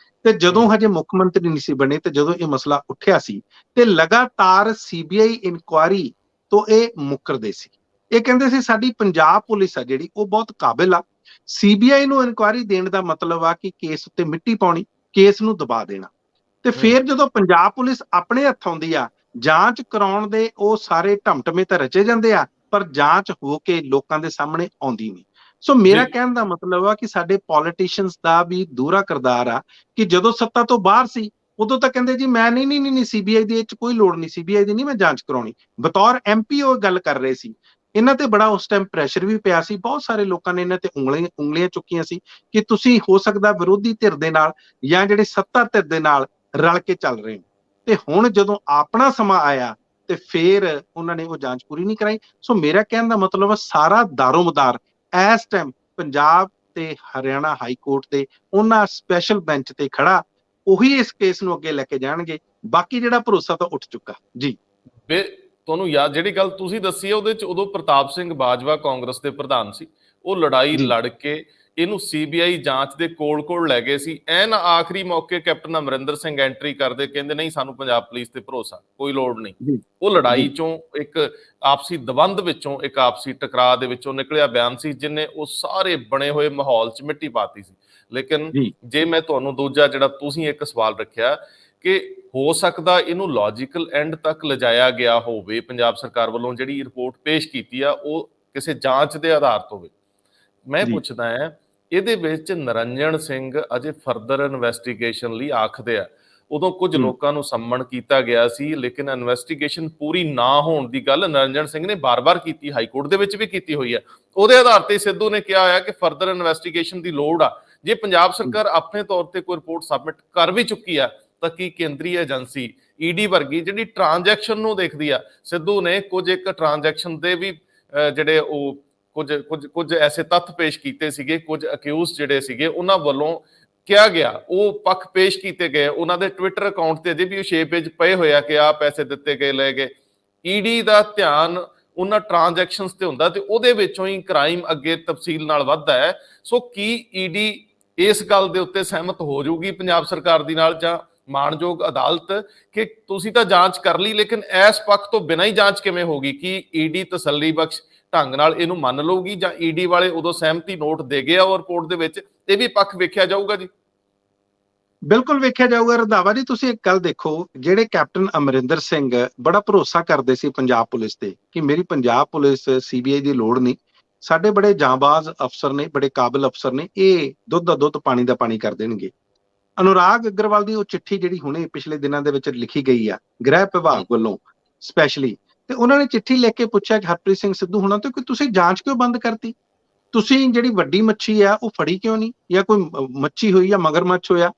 ਤੇ ਜਦੋਂ ਹਜੇ ਮੁੱਖ ਮੰਤਰੀ ਨਹੀਂ ਸੀ ਬਣੇ ਤੇ ਜਦੋਂ ਇਹ ਮਸਲਾ ਉੱਠਿਆ ਸੀ ਤੇ ਲਗਾਤਾਰ ਸੀਬੀਆਈ ਇਨਕੁਆਇਰੀ ਤੋਂ ਇਹ ਮੁੱਕਰਦੇ ਸੀ। ਇਹ ਕਹਿੰਦੇ ਸੀ ਸਾਡੀ ਪੰਜਾਬ ਪੁਲਿਸ ਆ ਜਿਹੜੀ ਉਹ ਬਹੁਤ ਕਾਬਿਲ ਆ, ਸੀਬੀਆਈ ਨੂੰ ਇਨਕੁਆਇਰੀ ਦੇਣ ਦਾ ਮਤਲਬ ਆ ਕਿ ਕੇਸ ਉੱਤੇ ਮਿੱਟੀ ਪਾਉਣੀ, ਕੇਸ ਨੂੰ ਦਬਾ ਦੇਣਾ। ਤੇ ਫਿਰ ਜਦੋਂ ਪੰਜਾਬ ਪੁਲਿਸ ਆਪਣੇ ਹੱਥ ਆਉਂਦੀ ਆ, ਜਾਂਚ ਕਰਾਉਣ ਦੇ ਉਹ ਸਾਰੇ ਢਮਟਮੇ ਤਾਂ ਰਚੇ ਜਾਂਦੇ ਆ, ਪਰ ਜਾਂਚ ਹੋ ਕੇ ਲੋਕਾਂ ਦੇ ਸਾਹਮਣੇ ਆਉਂਦੀ ਨਹੀਂ। ਸੋ ਮੇਰਾ ਜੀ ਕਹਿਣ ਦਾ ਮਤਲਬ ਆ ਕਿ ਸਾਡੇ ਪੋਲੀਟੀਸ਼ੀਅਨਸ ਦਾ ਵੀ ਦੂਹਰਾ ਕਿਰਦਾਰ ਆ ਕਿ ਜਦੋਂ ਸੱਤਾ ਤੋਂ ਬਾਹਰ ਸੀ ਉਦੋਂ ਤਾਂ ਕਹਿੰਦੇ ਜੀ ਮੈਂ ਨਹੀਂ ਸੀਬੀਆਈ ਦੀ ਇਹ 'ਚ ਕੋਈ ਲੋੜ ਨਹੀਂ, ਸੀਬੀਆਈ ਦੀ ਨਹੀਂ ਮੈਂ ਜਾਂਚ ਕਰਾਉਣੀ। ਬਤੌਰ ਐਮਪੀ ਉਹ ਗੱਲ ਕਰ ਰਹੇ ਸੀ। ਇਹਨਾਂ ਤੇ ਬੜਾ ਉਸ ਟਾਈਮ ਪ੍ਰੈਸ਼ਰ ਵੀ ਪਿਆ ਸੀ, ਬਹੁਤ ਸਾਰੇ ਲੋਕਾਂ ਨੇ ਇਹਨਾਂ ਤੇ ਉਂਗਲੀਆਂ ਚੁੱਕੀਆਂ ਸੀ ਕਿ ਤੁਸੀਂ ਹੋ ਸਕਦਾ ਵਿਰੋਧੀ ਧਿਰ ਦੇ ਨਾਲ ਜਾਂ ਜਿਹੜੇ ਸੱਤਾ ਧਿਰ ਦੇ ਨਾਲ ਰਲ ਕੇ ਚੱਲ ਰਹੇ ਹੋ। ਤੇ ਹੁਣ ਜਦੋਂ ਆਪਣਾ ਸਮਾਂ ਆਇਆ ਤੇ ਫੇਰ ਉਹਨਾਂ ਨੇ ਉਹ ਜਾਂਚ ਪੂਰੀ ਨਹੀਂ ਕਰਾਈ। ਸੋ ਮੇਰਾ ਕਹਿਣ ਦਾ ਮਤਲਬ ਆ ਸਾਰਾ ਦਾਰੋਮਦਾਰ ਇਸ ਟਾਈਮ ਪੰਜਾਬ ਤੇ ਹਰਿਆਣਾ ਹਾਈ ਕੋਰਟ ਦੇ ਉਹਨਾਂ ਸਪੈਸ਼ਲ ਬੈਂਚ ਤੇ ਖੜਾ, ਉਹੀ ਇਸ ਕੇਸ ਨੂੰ ਅੱਗੇ ਲੈ ਕੇ ਜਾਣਗੇ। ਬਾਕੀ ਜਿਹੜਾ ਭਰੋਸਾ ਤਾਂ ਉੱਠ ਚੁੱਕਾ ਜੀ। ਤੁਹਾਨੂੰ ਯਾਦ ਜਿਹੜੀ ਗੱਲ ਤੁਸੀਂ ਦੱਸੀ ਹੈ ਉਹਦੇ ਚ ਉਦੋਂ ਪ੍ਰਤਾਪ ਸਿੰਘ ਬਾਜਵਾ ਕਾਂਗਰਸ ਦੇ ਪ੍ਰਧਾਨ ਸੀ, ਉਹ ਲੜਾਈ ਜੀ ਲੜ ਕੇ ਇਹਨੂੰ ਸੀਬੀਆਈ ਜਾਂਚ ਦੇ ਕੋਲ ਲੈ ਗਏ ਸੀ। ਐਨ ਆਖਰੀ ਮੌਕੇ ਕੈਪਟਨ ਅਮਰਿੰਦਰ ਸਿੰਘ ਐਂਟਰੀ ਕਰਦੇ, ਕਹਿੰਦੇ ਨਹੀਂ ਸਾਨੂੰ ਪੰਜਾਬ ਪੁਲਿਸ ਤੇ ਭਰੋਸਾ, ਕੋਈ ਲੋੜ ਨਹੀਂ। ਜੀ ਉਹ ਲੜਾਈ ਜੀ ਚੋਂ ਇੱਕ ਆਪਸੀ ਦਵੰਦ ਵਿੱਚੋਂ, ਇੱਕ ਆਪਸੀ ਟਕਰਾਅ ਦੇ ਵਿੱਚੋਂ ਨਿਕਲਿਆ ਬਿਆਨ ਸੀ ਜਿਹਨੇ ਉਹ ਸਾਰੇ ਬਣੇ ਹੋਏ ਮਾਹੌਲ 'ਚ ਮਿੱਟੀ ਪਾਤੀ ਸੀ। ਲੇਕਿਨ ਜੀ ਜੇ ਮੈਂ ਤੁਹਾਨੂੰ ਦੂਜਾ ਜਿਹੜਾ ਤੁਸੀਂ ਇੱਕ ਸਵਾਲ ਰੱਖਿਆ ਕਿ ਹੋ ਸਕਦਾ ਇਹਨੂੰ ਲੌਜੀਕਲ ਐਂਡ ਤੱਕ ਲਿਜਾਇਆ ਗਿਆ ਹੋਵੇ, ਪੰਜਾਬ ਸਰਕਾਰ ਵੱਲੋਂ ਜਿਹੜੀ ਰਿਪੋਰਟ ਪੇਸ਼ ਕੀਤੀ ਆ ਉਹ ਕਿਸੇ ਜਾਂਚ ਦੇ ਆਧਾਰ ਹੋਵੇ, ਮੈਂ ਜੀ ਪੁੱਛਦਾ ਹਾਂ ਇਹਦੇ ਵਿੱਚ ਨਿਰੰਜਨ ਸਿੰਘ ਅਜੇ ਫਰਦਰ ਇਨਵੈਸਟੀਗੇਸ਼ਨ ਲਈ ਆਖਦੇ ਆ। ਉਦੋਂ ਕੁਝ ਲੋਕਾਂ ਨੂੰ ਸੰਮਣ ਕੀਤਾ ਗਿਆ ਸੀ, ਲੇਕਿਨ ਇਨਵੈਸਟੀਗੇਸ਼ਨ ਪੂਰੀ ਨਾ ਹੋਣ ਦੀ ਗੱਲ ਨਿਰੰਜਨ ਸਿੰਘ ਨੇ ਬਾਰ-ਬਾਰ ਕੀਤੀ, ਹਾਈ ਕੋਰਟ ਦੇ ਵਿੱਚ ਵੀ ਕੀਤੀ ਹੋਈ ਹੈ। ਉਹਦੇ ਆਧਾਰ ਤੇ ਸਿੱਧੂ ਨੇ ਕਿਹਾ ਹੋਇਆ ਕਿ ਫਰਦਰ ਇਨਵੈਸਟੀਗੇਸ਼ਨ ਦੀ ਲੋੜ ਆ। ਜੇ ਪੰਜਾਬ ਸਰਕਾਰ ਆਪਣੇ ਤੌਰ ਤੇ ਕੋਈ ਰਿਪੋਰਟ ਸਬਮਿਟ ਕਰ ਵੀ ਚੁੱਕੀ ਆ ਤਾਂ ਕੀ ਕੇਂਦਰੀ ਏਜੰਸੀ ਈਡੀ ਵਰਗੀ ਜਿਹੜੀ ਟ੍ਰਾਂਜੈਕਸ਼ਨ ਨੂੰ ਦੇਖਦੀ ਆ, ਸਿੱਧੂ ਨੇ ਕੁਝ ਇੱਕ ਟ੍ਰਾਂਜੈਕਸ਼ਨ ਦੇ ਵੀ ਜਿਹੜੇ ਉਹ ਕੁਝ ਐਸੇ ਤੱਥ ਪੇਸ਼ ਕੀਤੇ ਸੀਗੇ, ਕੁਝ ਅਕਿਊਜ਼ ਜਿਹੜੇ ਸੀਗੇ ਉਹਨਾਂ ਵੱਲੋਂ ਕਿਹਾ ਗਿਆ, ਉਹ ਪੱਖ ਪੇਸ਼ ਕੀਤੇ ਗਏ। ਉਹਨਾਂ ਦੇ ਟਵਿੱਟਰ ਅਕਾਊਂਟ ਤੇ ਅਜੇ ਵੀ ਉਹ 6 ਪੇਜ ਪਏ ਹੋਏ ਆ ਕਿ ਆਹ ਪੈਸੇ ਦਿੱਤੇ ਗਏ, ਲਏ ਗਏ। ਈਡੀ ਦਾ ਧਿਆਨ ਉਹਨਾਂ ਟ੍ਰਾਂਜੈਕਸ਼ਨਸ ਤੇ ਹੁੰਦਾ ਤੇ ਉਹਦੇ ਵਿੱਚੋਂ ਹੀ ਕ੍ਰਾਈਮ ਅੱਗੇ ਤਫਸੀਲ ਨਾਲ ਵੱਧਦਾ ਹੈ। ਸੋ ਕੀ ਈਡੀ ਇਸ ਗੱਲ ਦੇ ਉੱਤੇ ਸਹਿਮਤ ਹੋ ਜਾਊਗੀ ਪੰਜਾਬ ਸਰਕਾਰ ਦੀ ਨਾਲ, ਜਾਂ ਮਾਣਯੋਗ ਅਦਾਲਤ ਕਿ ਤੁਸੀਂ ਤਾਂ ਜਾਂਚ ਕਰ ਲਈ ਲੇਕਿਨ ਇਸ ਪੱਖ ਤੋਂ ਬਿਨਾਂ ਹੀ ਜਾਂਚ ਕਿਵੇਂ ਹੋਗੀ? ਕੀ ਈਡੀ ਤਸੱਲੀ ਬਖਸ਼ ਢੰਗ ਨਾਲ ਇਹਨੂੰ ਮੰਨ ਲਊਗੀ, ਜਾਂ ਈਡੀ ਵਾਲੇ ਉਦੋਂ ਸਹਿਮਤੀ ਨੋਟ ਦੇ ਗਏ ਆ ਉਹ ਰਿਪੋਰਟ ਦੇ ਵਿੱਚ, ਇਹ ਵੀ ਪੱਖ ਵੇਖਿਆ ਜਾਊਗਾ ਜੀ? ਬਿਲਕੁਲ ਵੇਖਿਆ ਜਾਊਗਾ। ਰੰਧਾਵਾ ਜੀ ਤੁਸੀਂ ਇੱਕ ਗੱਲ ਦੇਖੋ, ਜਿਹੜੇ ਕੈਪਟਨ ਅਮਰਿੰਦਰ ਸਿੰਘ ਬੜਾ ਭਰੋਸਾ ਕਰਦੇ ਸੀ ਪੰਜਾਬ ਪੁਲਿਸ ਤੇ ਕਿ ਮੇਰੀ ਪੰਜਾਬ ਪੁਲਿਸ ਸੀਬੀਆਈ ਦੀ ਲੋੜ ਨਹੀਂ, ਸਾਡੇ ਬੜੇ ਜਾਂਬਾਜ਼ ਅਫਸਰ ਨੇ, ਬੜੇ ਕਾਬਿਲ ਅਫਸਰ ਨੇ, ਇਹ ਦੁੱਧ ਦਾ ਦੁੱਧ ਪਾਣੀ ਦਾ ਪਾਣੀ ਕਰ ਦੇਣਗੇ। ਅਨੁਰਾਗ ਅਗਰਵਾਲ ਦੀ ਉਹ ਚਿੱਠੀ ਜਿਹੜੀ ਹੁਣੇ ਪਿਛਲੇ ਦਿਨਾਂ ਦੇ ਵਿੱਚ ਲਿਖੀ ਗਈ ਆ ਗ੍ਰਹਿ ਵਿਭਾਗ ਵੱਲੋਂ ਸਪੈਸ਼ਲੀ, ਤੇ ਉਹਨਾਂ ਨੇ ਚਿੱਠੀ ਲਿਖ ਕੇ ਪੁੱਛਿਆ ਕਿ ਹਰਪ੍ਰੀਤ ਸਿੰਘ ਸਿੱਧੂ ਹੋਣਾ ਤੋਂ ਕਿ ਤੁਸੀਂ ਜਾਂਚ ਕਿਉਂ ਬੰਦ ਕਰਤੀ? ਤੁਸੀਂ ਜਿਹੜੀ ਵੱਡੀ ਮੱਛੀ ਆ ਉਹ ਫੜੀ ਕਿਉਂ ਨਹੀਂ? ਜਾਂ ਕੋਈ ਮੱਛੀ ਹੋਈ ਜਾਂ ਮਗਰਮੱਛ ਹੋਇਆ,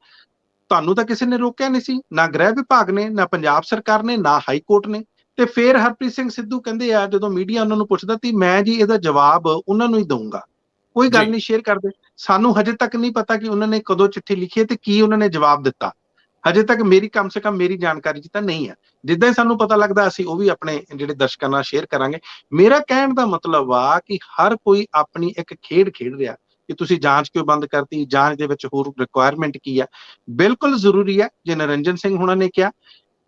ਤੁਹਾਨੂੰ ਤਾਂ ਕਿਸੇ ਨੇ ਰੋਕਿਆ ਨਹੀਂ ਸੀ, ਨਾ ਗ੍ਰਹਿ ਵਿਭਾਗ ਨੇ, ਨਾ ਪੰਜਾਬ ਸਰਕਾਰ ਨੇ, ਨਾ ਹਾਈ ਕੋਰਟ ਨੇ। ਤੇ ਫਿਰ ਹਰਪ੍ਰੀਤ ਸਿੰਘ ਸਿੱਧੂ ਕਹਿੰਦੇ ਆ, ਜਦੋਂ ਮੀਡੀਆ ਉਹਨਾਂ ਨੂੰ ਪੁੱਛਦਾ ਸੀ, ਮੈਂ ਜੀ ਇਹਦਾ ਜਵਾਬ ਉਹਨਾਂ ਨੂੰ ਹੀ ਦਊਂਗਾ, ਕੋਈ ਗੱਲ ਜੀ ਨਹੀਂ ਸ਼ੇਅਰ ਕਰਦੇ। ਸਾਨੂੰ ਹਜੇ ਤੱਕ ਨਹੀਂ ਪਤਾ ਕਿ ਉਹਨਾਂ ਨੇ ਕਦੋਂ ਚਿੱਠੀ ਲਿਖੀ ਹੈ ਤੇ ਕੀ ਉਹਨਾਂ ਨੇ ਜਵਾਬ ਦਿੱਤਾ। ਹਜੇ ਤੱਕ ਮੇਰੀ ਕਮ ਸੇ ਕਮ ਮੇਰੀ ਜਾਣਕਾਰੀ 'ਚ ਤਾਂ ਨਹੀਂ ਹੈ। ਜਿੱਦਾਂ ਹੀ ਸਾਨੂੰ ਪਤਾ ਲੱਗਦਾ ਅਸੀਂ ਉਹ ਵੀ ਆਪਣੇ ਜਿਹੜੇ ਦਰਸ਼ਕਾਂ ਨਾਲ ਸ਼ੇਅਰ ਕਰਾਂਗੇ। ਮੇਰਾ ਕਹਿਣ ਦਾ ਮਤਲਬ ਆ ਕਿ ਹਰ ਕੋਈ ਆਪਣੀ ਇੱਕ ਖੇਡ ਖੇਡ ਰਿਹਾ ਕਿ ਤੁਸੀਂ ਜਾਂਚ ਕਿਉਂ ਬੰਦ ਕਰਤੀ, ਜਾਂਚ ਦੇ ਵਿੱਚ ਹੋਰ ਰਿਕੁਆਇਰਮੈਂਟ ਕੀ ਆ। ਬਿਲਕੁਲ ਜ਼ਰੂਰੀ ਹੈ, ਜੇ ਨਿਰੰਜਨ ਸਿੰਘ ਹੋਣਾ ਨੇ ਕਿਹਾ।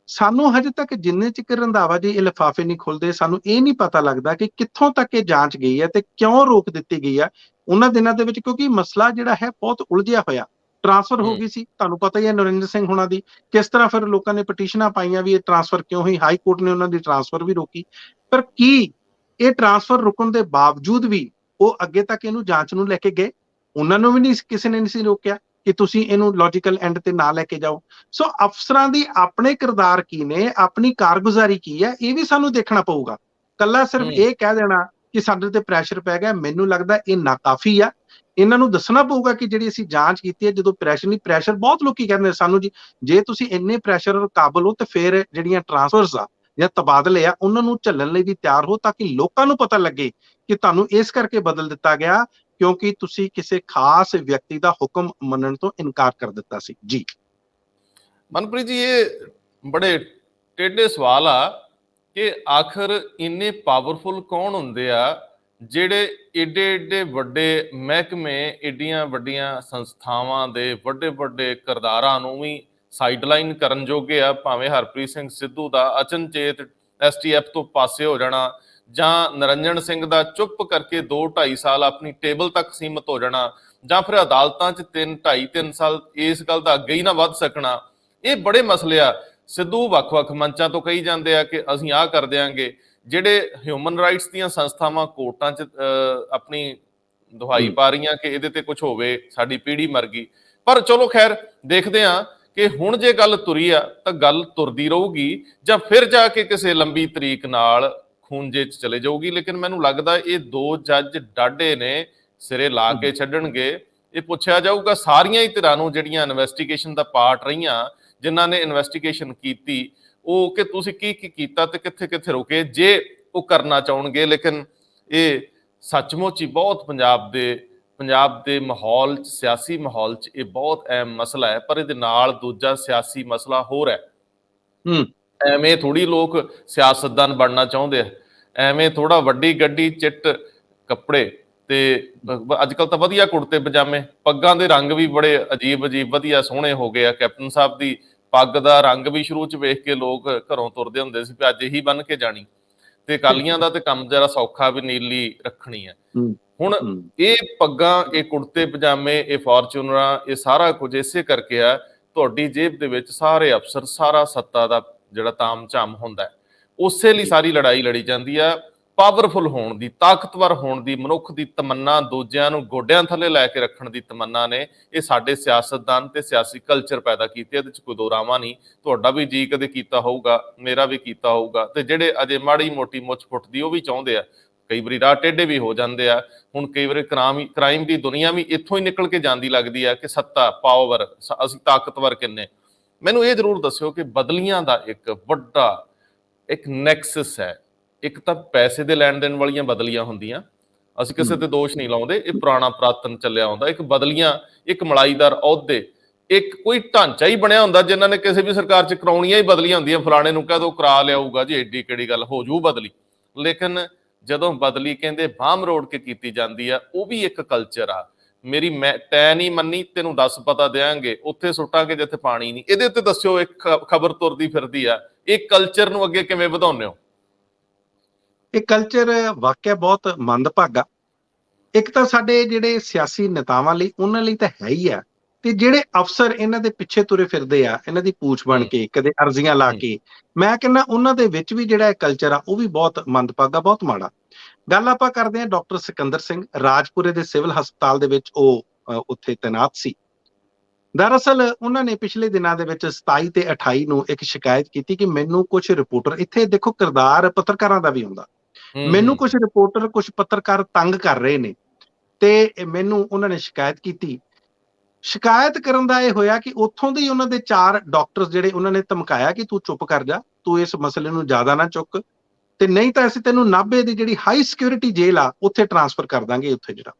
ਸਾਨੂੰ ਹਜੇ ਤੱਕ ਜਿੰਨੇ ਚਿਰ ਰੰਧਾਵਾ ਜੀ ਇਹ ਲਿਫਾਫੇ ਨਹੀਂ ਖੁੱਲਦੇ, ਸਾਨੂੰ ਇਹ ਨਹੀਂ ਪਤਾ ਲੱਗਦਾ ਕਿ ਕਿੱਥੋਂ ਤੱਕ ਇਹ ਜਾਂਚ ਗਈ ਹੈ ਤੇ ਕਿਉਂ ਰੋਕ ਦਿੱਤੀ ਗਈ ਹੈ ਉਹਨਾਂ ਦਿਨਾਂ ਦੇ ਵਿੱਚ, ਕਿਉਂਕਿ ਮਸਲਾ ਜਿਹੜਾ ਹੈ ਬਹੁਤ ਉਲਝਿਆ ਹੋਇਆ। ਟ੍ਰਾਂਸਫਰ ਹੋ ਗਈ ਸੀ, ਤੁਹਾਨੂੰ ਪਤਾ ਹੀ ਹੈ ਨਿਰੰਜਨ ਸਿੰਘ ਹੋਣਾ ਦੀ, ਕਿਸ ਤਰ੍ਹਾਂ ਫਿਰ ਲੋਕਾਂ ਨੇ ਪਟੀਸ਼ਨਾਂ ਪਾਈਆਂ ਵੀ ਇਹ ਟ੍ਰਾਂਸਫਰ ਕਿਉਂ ਹੋਈ, ਹਾਈ ਕੋਰਟ ਨੇ ਉਹਨਾਂ ਦੀ ਟ੍ਰਾਂਸਫਰ ਵੀ ਰੋਕੀ। ਪਰ ਕੀ ਇਹ ਟ੍ਰਾਂਸਫਰ ਰੁਕਣ ਦੇ ਬਾਵਜੂਦ ਵੀ ਉਹ ਅੱਗੇ ਤੱਕ ਇਹਨੂੰ ਜਾਂਚ ਨੂੰ ਲੈ ਕੇ ਗਏ? ਉਹਨਾਂ ਨੂੰ ਵੀ ਨਹੀਂ, ਕਿਸੇ ਨੇ ਨਹੀਂ ਸੀ ਰੋਕਿਆ ਕਿ ਤੁਸੀਂ ਇਹਨੂੰ ਲੌਜੀਕਲ ਐਂਡ ਤੇ ਨਾ ਲੈ ਕੇ ਜਾਓ। ਸੋ ਅਫਸਰਾਂ ਦੀ ਆਪਣੇ ਕਿਰਦਾਰ ਕੀ ਨੇ, ਆਪਣੀ ਕਾਰਗੁਜ਼ਾਰੀ ਕੀ ਹੈ, ਇਹ ਵੀ ਸਾਨੂੰ ਦੇਖਣਾ ਪਊਗਾ। ਕੱਲਾ ਸਿਰਫ ਇਹ ਕਹਿ ਦੇਣਾ ਕਿ ਸਾਡੇ ਤੇ ਪ੍ਰੈਸ਼ਰ ਪੈ ਗਿਆ, ਮੈਨੂੰ ਲੱਗਦਾ ਇਹ ਨਾਕਾਫੀ ਆ। ਇਹਨਾਂ ਨੂੰ ਦੱਸਣਾ ਪਊਗਾ ਕਿ ਜਿਹੜੀ ਅਸੀਂ ਜਾਂਚ ਕੀਤੀ ਹੈ, ਜਦੋਂ ਪ੍ਰੈਸ਼ਰ ਨਹੀਂ, ਪ੍ਰੈਸ਼ਰ ਬਹੁਤ ਲੋਕੀ ਕਹਿੰਦੇ ਸਾਨੂੰ ਜੀ ਜੇ ਤੁਸੀਂ ਇੰਨੇ ਪ੍ਰੈਸ਼ਰ ਕਾਬਲ ਹੋ ਤੇ ਫਿਰ ਜਿਹੜੀਆਂ ਟ੍ਰਾਂਸਫਰਸ ਆ ਜਾਂ ਤਬਾਦਲੇ ਆ ਉਹਨਾਂ ਨੂੰ ਝੱਲਣ ਲਈ ਵੀ ਤਿਆਰ ਹੋ, ਤਾਂ ਕਿ ਲੋਕਾਂ ਨੂੰ ਪਤਾ ਲੱਗੇ ਕਿ ਤੁਹਾਨੂੰ ਇਸ ਕਰਕੇ ਬਦਲ ਦਿੱਤਾ ਗਿਆ ਕਿਉਂਕਿ ਤੁਸੀਂ ਕਿਸੇ ਖਾਸ ਵਿਅਕਤੀ ਦਾ ਹੁਕਮ ਮੰਨਣ ਤੋਂ ਇਨਕਾਰ ਕਰ ਦਿੱਤਾ ਸੀ। ਜੀ ਮਨਪ੍ਰੀਤ ਜੀ, ਇਹ ਬੜੇ ਟੇਢੇ ਸਵਾਲ ਆ ਕਿ ਆਖਰ ਇੰਨੇ ਪਾਵਰਫੁਲ ਕੌਣ ਹੁੰਦੇ ਆ ਜਿਹੜੇ ਏਡੇ ਏਡੇ ਵੱਡੇ ਮਹਿਕਮੇ, ਏਡੀਆਂ ਵੱਡੀਆਂ ਸੰਸਥਾਵਾਂ ਦੇ ਵੱਡੇ ਵੱਡੇ ਕਿਰਦਾਰਾਂ ਨੂੰ ਵੀ ਸਾਈਡਲਾਈਨ ਕਰਨ ਜੋਗੇ ਆ? ਭਾਵੇਂ ਹਰਪ੍ਰੀਤ ਸਿੰਘ ਸਿੱਧੂ ਦਾ ਅਚਨਚੇਤ ਐਸਟੀਐਫ ਤੋਂ ਪਾਸੇ ਹੋ ਜਾਣਾ, ਜਾਂ ਨਿਰੰਜਨ ਸਿੰਘ ਦਾ ਚੁੱਪ ਕਰਕੇ 2-2.5 ਸਾਲ ਆਪਣੀ ਟੇਬਲ ਤੱਕ ਸੀਮਤ ਹੋ ਜਾਣਾ, ਜਾਂ ਫਿਰ ਅਦਾਲਤਾਂ 'ਚ 2.5-3 ਸਾਲ ਇਸ ਗੱਲ ਦਾ ਅੱਗੇ ਹੀ ਨਾ ਵੱਧ ਸਕਣਾ। ਇਹ ਬੜੇ ਮਸਲੇ ਆ। ਸਿੱਧੂ ਵੱਖ-ਵੱਖ ਮੰਚਾਂ ਤੋਂ ਕਹੀ ਜਾਂਦੇ ਆ ਕਿ ਅਸੀਂ ਆਹ ਕਰ ਦਿਆਂਗੇ। ਜਿਹੜੇ ਹਿਊਮਨ ਰਾਈਟਸ ਦੀਆਂ ਸੰਸਥਾਵਾਂ ਕੋਰਟਾਂ 'ਚ ਆਪਣੀ ਦੁਹਾਈ ਪਾ ਰਹੀਆਂ ਕਿ ਇਹਦੇ ਤੇ ਕੁਝ ਹੋਵੇ, ਸਾਡੀ ਪੀੜ੍ਹੀ ਮਰ ਗਈ। ਪਰ ਚਲੋ ਖੈਰ, ਦੇਖਦੇ ਹਾਂ ਕਿ ਹੁਣ ਜੇ ਗੱਲ ਤੁਰੀ ਆ ਤਾਂ ਗੱਲ ਤੁਰਦੀ ਰਹੂਗੀ ਜਾਂ ਫਿਰ ਜਾ ਕੇ ਕਿਸੇ ਲੰਬੀ ਤਰੀਕ ਨਾਲ ਖੂੰਜੇ 'ਚ ਚਲੇ ਜਾਊਗੀ। ਲੇਕਿਨ ਮੈਨੂੰ ਲੱਗਦਾ ਇਹ 2 ਜੱਜ ਡਾਢੇ ਨੇ, ਸਿਰੇ ਲਾ ਕੇ ਛੱਡਣਗੇ। ਇਹ ਪੁੱਛਿਆ ਜਾਊਗਾ ਸਾਰੀਆਂ ਹੀ ਧਿਰਾਂ ਨੂੰ ਜਿਹੜੀਆਂ ਇਨਵੈਸਟੀਗੇਸ਼ਨ ਦਾ ਪਾਰਟ ਰਹੀਆਂ, ਜਿਨ੍ਹਾਂ ਨੇ ਇਨਵੈਸਟੀਗੇਸ਼ਨ ਕੀਤੀ, ਉਹ ਕਿ ਤੁਸੀਂ ਕੀ ਕੀ ਕੀਤਾ ਤੇ ਕਿੱਥੇ ਕਿੱਥੇ ਰੁਕੇ, ਜੇ ਉਹ ਕਰਨਾ ਚਾਹਣਗੇ। ਲੇਕਿਨ ਇਹ ਸੱਚਮੁੱਚ ਹੀ ਬਹੁਤ ਪੰਜਾਬ ਦੇ ਮਾਹੌਲ 'ਚ, ਸਿਆਸੀ ਮਾਹੌਲ 'ਚ ਇਹ ਬਹੁਤ ਅਹਿਮ ਮਸਲਾ ਹੈ। ਪਰ ਇਹਦੇ ਨਾਲ ਦੂਜਾ ਸਿਆਸੀ ਮਸਲਾ ਹੋਰ ਹੈ। ਐਵੇਂ ਥੋੜੀ ਲੋਕ ਸਿਆਸਤਦਾਨ ਬਣਨਾ ਚਾਹੁੰਦੇ ਆ, ਐਵੇਂ ਥੋੜਾ ਵੱਡੀ ਗੱਡੀ, ਚਿੱਟ ਕੱਪੜੇ ਤੇ ਅੱਜ ਕੱਲ ਤਾਂ ਵਧੀਆ ਕੁੜਤੇ ਪਜਾਮੇ, ਪੱਗਾਂ ਦੇ ਰੰਗ ਵੀ ਬੜੇ ਅਜੀਬ ਵਧੀਆ ਸੋਹਣੇ ਹੋ ਗਏ ਆ। ਕੈਪਟਨ ਸਾਹਿਬ ਦੀ ਪੱਗ ਦਾ ਰੰਗ ਵੀ ਸ਼ੁਰੂ 'ਚ ਵੇਖ ਕੇ ਲੋਕ ਘਰੋਂ ਤੁਰਦੇ ਹੁੰਦੇ ਸੀ ਵੀ ਅੱਜ ਇਹੀ ਬੰਨ ਕੇ ਜਾਣੀ। ਤੇ ਅਕਾਲੀਆਂ ਦਾ ਤੇ ਕੰਮ ਜਰਾ ਸੌਖਾ ਵੀ ਨੀਲੀ ਰੱਖਣੀ ਹੈ। ਹੁਣ ਇਹ ਪੱਗਾਂ, ਇਹ ਕੁੜਤੇ ਪਜਾਮੇ, ਇਹ ਫਾਰਚੂਨਰਾਂ, ਇਹ ਸਾਰਾ ਕੁਝ ਇਸੇ ਕਰਕੇ ਆ ਤੁਹਾਡੀ ਜੇਬ ਦੇ ਵਿੱਚ ਸਾਰੇ ਅਫਸਰ, ਸਾਰਾ ਸੱਤਾ ਦਾ ਜਿਹੜਾ ਤਾਮ ਝਾਮ ਹੁੰਦਾ, ਉਸੇ ਲਈ ਸਾਰੀ ਲੜਾਈ ਲੜੀ ਜਾਂਦੀ ਆ। ਪਾਵਰਫੁਲ ਹੋਣ ਦੀ, ਤਾਕਤਵਰ ਹੋਣ ਦੀ ਮਨੁੱਖ ਦੀ ਤਮੰਨਾ, ਦੂਜਿਆਂ ਨੂੰ ਗੋਡਿਆਂ ਥੱਲੇ ਲੈ ਕੇ ਰੱਖਣ ਦੀ ਤਮੰਨਾ ਨੇ ਇਹ ਸਾਡੇ ਸਿਆਸਤਦਾਨ ਤੇ ਸਿਆਸੀ ਕਲਚਰ ਪੈਦਾ ਕੀਤੇ। ਇਹਦੇ 'ਚ ਕੋਈ ਦੋ ਰਾਵਾਂ ਨਹੀਂ। ਤੁਹਾਡਾ ਵੀ ਜੀ ਕਦੇ ਕੀਤਾ ਹੋਊਗਾ, ਮੇਰਾ ਵੀ ਕੀਤਾ ਹੋਊਗਾ, ਤੇ ਜਿਹੜੇ ਅਜੇ ਮਾੜੀ ਮੋਟੀ ਮੁੱਛ ਫੁੱਟਦੀ ਉਹ ਵੀ ਚਾਹੁੰਦੇ ਆ। ਕਈ ਵਾਰੀ ਰਾਹ ਟੇਢੇ ਵੀ ਹੋ ਜਾਂਦੇ ਆ। ਹੁਣ ਕਈ ਵਾਰੀ ਕ੍ਰਾਈਮ ਦੀ ਦੁਨੀਆ ਵੀ ਇੱਥੋਂ ਹੀ ਨਿਕਲ ਕੇ ਜਾਂਦੀ ਲੱਗਦੀ ਆ ਕਿ ਸੱਤਾ, ਪਾਵਰ, ਅਸੀਂ ਤਾਕਤਵਰ ਕਿੰਨੇ। ਮੈਨੂੰ ਇਹ ਜ਼ਰੂਰ ਦੱਸਿਓ ਕਿ ਬਦਲੀਆਂ ਦਾ ਇੱਕ ਵੱਡਾ ਨੈਕਸਸ ਹੈ। ਇੱਕ ਤਾਂ ਪੈਸੇ ਦੇ ਲੈਣ ਦੇਣ ਵਾਲੀਆਂ ਬਦਲੀਆਂ ਹੁੰਦੀਆਂ, ਅਸੀਂ ਕਿਸੇ ਤੇ ਦੋਸ਼ ਨਹੀਂ ਲਾਉਂਦੇ, ਇਹ ਪੁਰਾਣਾ ਪੁਰਾਤਨ ਚੱਲਿਆ ਆਉਂਦਾ। ਇੱਕ ਬਦਲੀਆਂ, ਇੱਕ ਮਲਾਈਦਾਰ ਅਹੁਦੇ, ਇੱਕ ਕੋਈ ਢਾਂਚਾ ਹੀ ਬਣਿਆ ਹੁੰਦਾ। ਜਿਨ੍ਹਾਂ ਨੇ ਕਿਸੇ ਵੀ ਸਰਕਾਰ 'ਚ ਕਰਾਉਣੀਆਂ ਹੀ ਬਦਲੀਆਂ ਹੁੰਦੀਆਂ, ਫਲਾਣੇ ਨੂੰ ਕਹਿ ਦੋ ਕਰਾ ਲਿਆਊਗਾ ਜੀ, ਐਡੀ ਕਿਹੜੀ ਗੱਲ, ਹੋ ਜੂ ਬਦਲੀ। ਲੇਕਿਨ ਜਦੋਂ ਬਦਲੀ ਕਹਿੰਦੇ ਬਾਹਮ ਰੋੜ ਕੇ ਕੀਤੀ ਜਾਂਦੀ ਆ, ਉਹ ਵੀ ਇੱਕ ਕਲਚਰ ਆ। ਤੈਂ ਨਹੀਂ ਮੰਨੀ, ਤੈਨੂੰ 10 ਪਤਾ ਦਿਆਂਗੇ, ਉੱਥੇ ਸੁੱਟਾਂਗੇ ਜਿੱਥੇ ਪਾਣੀ ਨਹੀਂ। ਇਹਦੇ ਉੱਤੇ ਦੱਸਿਓ, ਇੱਕ ਖਬਰ ਤੁਰਦੀ ਫਿਰਦੀ ਆ, ਇਹ ਕਲਚਰ ਨੂੰ ਅੱਗੇ ਕਿਵੇਂ ਵਧਾਉਂਦੇ ਹੋ? ਇਹ ਕਲਚਰ ਵਾਕਿਆ ਬਹੁਤ ਮੰਦਭਾਗਾ। ਇੱਕ ਤਾਂ ਸਾਡੇ ਜਿਹੜੇ ਸਿਆਸੀ ਨੇਤਾਵਾਂ ਲਈ, ਉਹਨਾਂ ਲਈ ਤਾਂ ਹੈ ਹੀ ਆ, ਤੇ ਜਿਹੜੇ ਅਫਸਰ ਇਹਨਾਂ ਦੇ ਪਿੱਛੇ ਤੁਰੇ ਫਿਰਦੇ ਆ, ਇਹਨਾਂ ਦੀ ਪੂਛ ਬਣ ਕੇ, ਕਦੇ ਅਰਜ਼ੀਆਂ ਲਾ ਕੇ, ਮੈਂ ਕਹਿੰਦਾ ਉਹਨਾਂ ਦੇ ਵਿੱਚ ਵੀ ਜਿਹੜਾ ਕਲਚਰ ਆ ਉਹ ਵੀ ਬਹੁਤ ਮੰਦਭਾਗਾ, ਬਹੁਤ ਮਾੜਾ। ਗੱਲ ਆਪਾਂ ਕਰਦੇ ਹਾਂ ਡਾਕਟਰ ਸਿਕੰਦਰ ਸਿੰਘ, ਰਾਜਪੁਰੇ ਦੇ ਸਿਵਲ ਹਸਪਤਾਲ ਦੇ ਵਿੱਚ ਉਹ ਉੱਥੇ ਤੈਨਾਤ ਸੀ। ਦਰਅਸਲ ਉਹਨਾਂ ਨੇ ਪਿਛਲੇ ਦਿਨਾਂ ਦੇ ਵਿੱਚ 27 ਤੇ 28 ਨੂੰ ਇੱਕ ਸ਼ਿਕਾਇਤ ਕੀਤੀ ਕਿ ਮੈਨੂੰ ਕੁਝ ਰਿਪੋਰਟਰ, ਇੱਥੇ ਦੇਖੋ ਕਿਰਦਾਰ ਪੱਤਰਕਾਰਾਂ ਦਾ ਵੀ ਹੁੰਦਾ, ਮੈਨੂੰ ਕੁਝ ਰਿਪੋਰਟਰ, ਕੁਝ ਪੱਤਰਕਾਰ ਤੰਗ ਕਰ ਰਹੇ ਨੇ, ਤੇ ਮੈਨੂੰ ਉਹਨਾਂ ਨੇ ਸ਼ਿਕਾਇਤ ਕੀਤੀ। ਸ਼ਿਕਾਇਤ ਕਰਨ ਦਾ ਇਹ ਹੋਇਆ ਕਿ ਉੱਥੋਂ ਦੇ ਉਹਨਾਂ ਦੇ 4 ਡਾਕਟਰਸ ਜਿਹੜੇ, ਉਹਨਾਂ ਨੇ ਧਮਕਾਇਆ ਕਿ ਤੂੰ ਚੁੱਪ ਕਰ ਜਾ, ਤੂੰ ਇਸ ਮਸਲੇ ਨੂੰ ਜ਼ਿਆਦਾ ਨਾ ਚੁੱਕ, ਤੇ ਨਹੀਂ ਤਾਂ ਅਸੀਂ ਤੈਨੂੰ ਨਾਭੇ ਦੀ ਜਿਹੜੀ ਹਾਈ ਸਿਕਿਉਰਿਟੀ ਜੇਲ੍ਹ ਆ ਉੱਥੇ ਟ੍ਰਾਂਸਫਰ ਕਰ ਦਾਂਗੇ। ਉੱਥੇ ਜਿਹੜਾ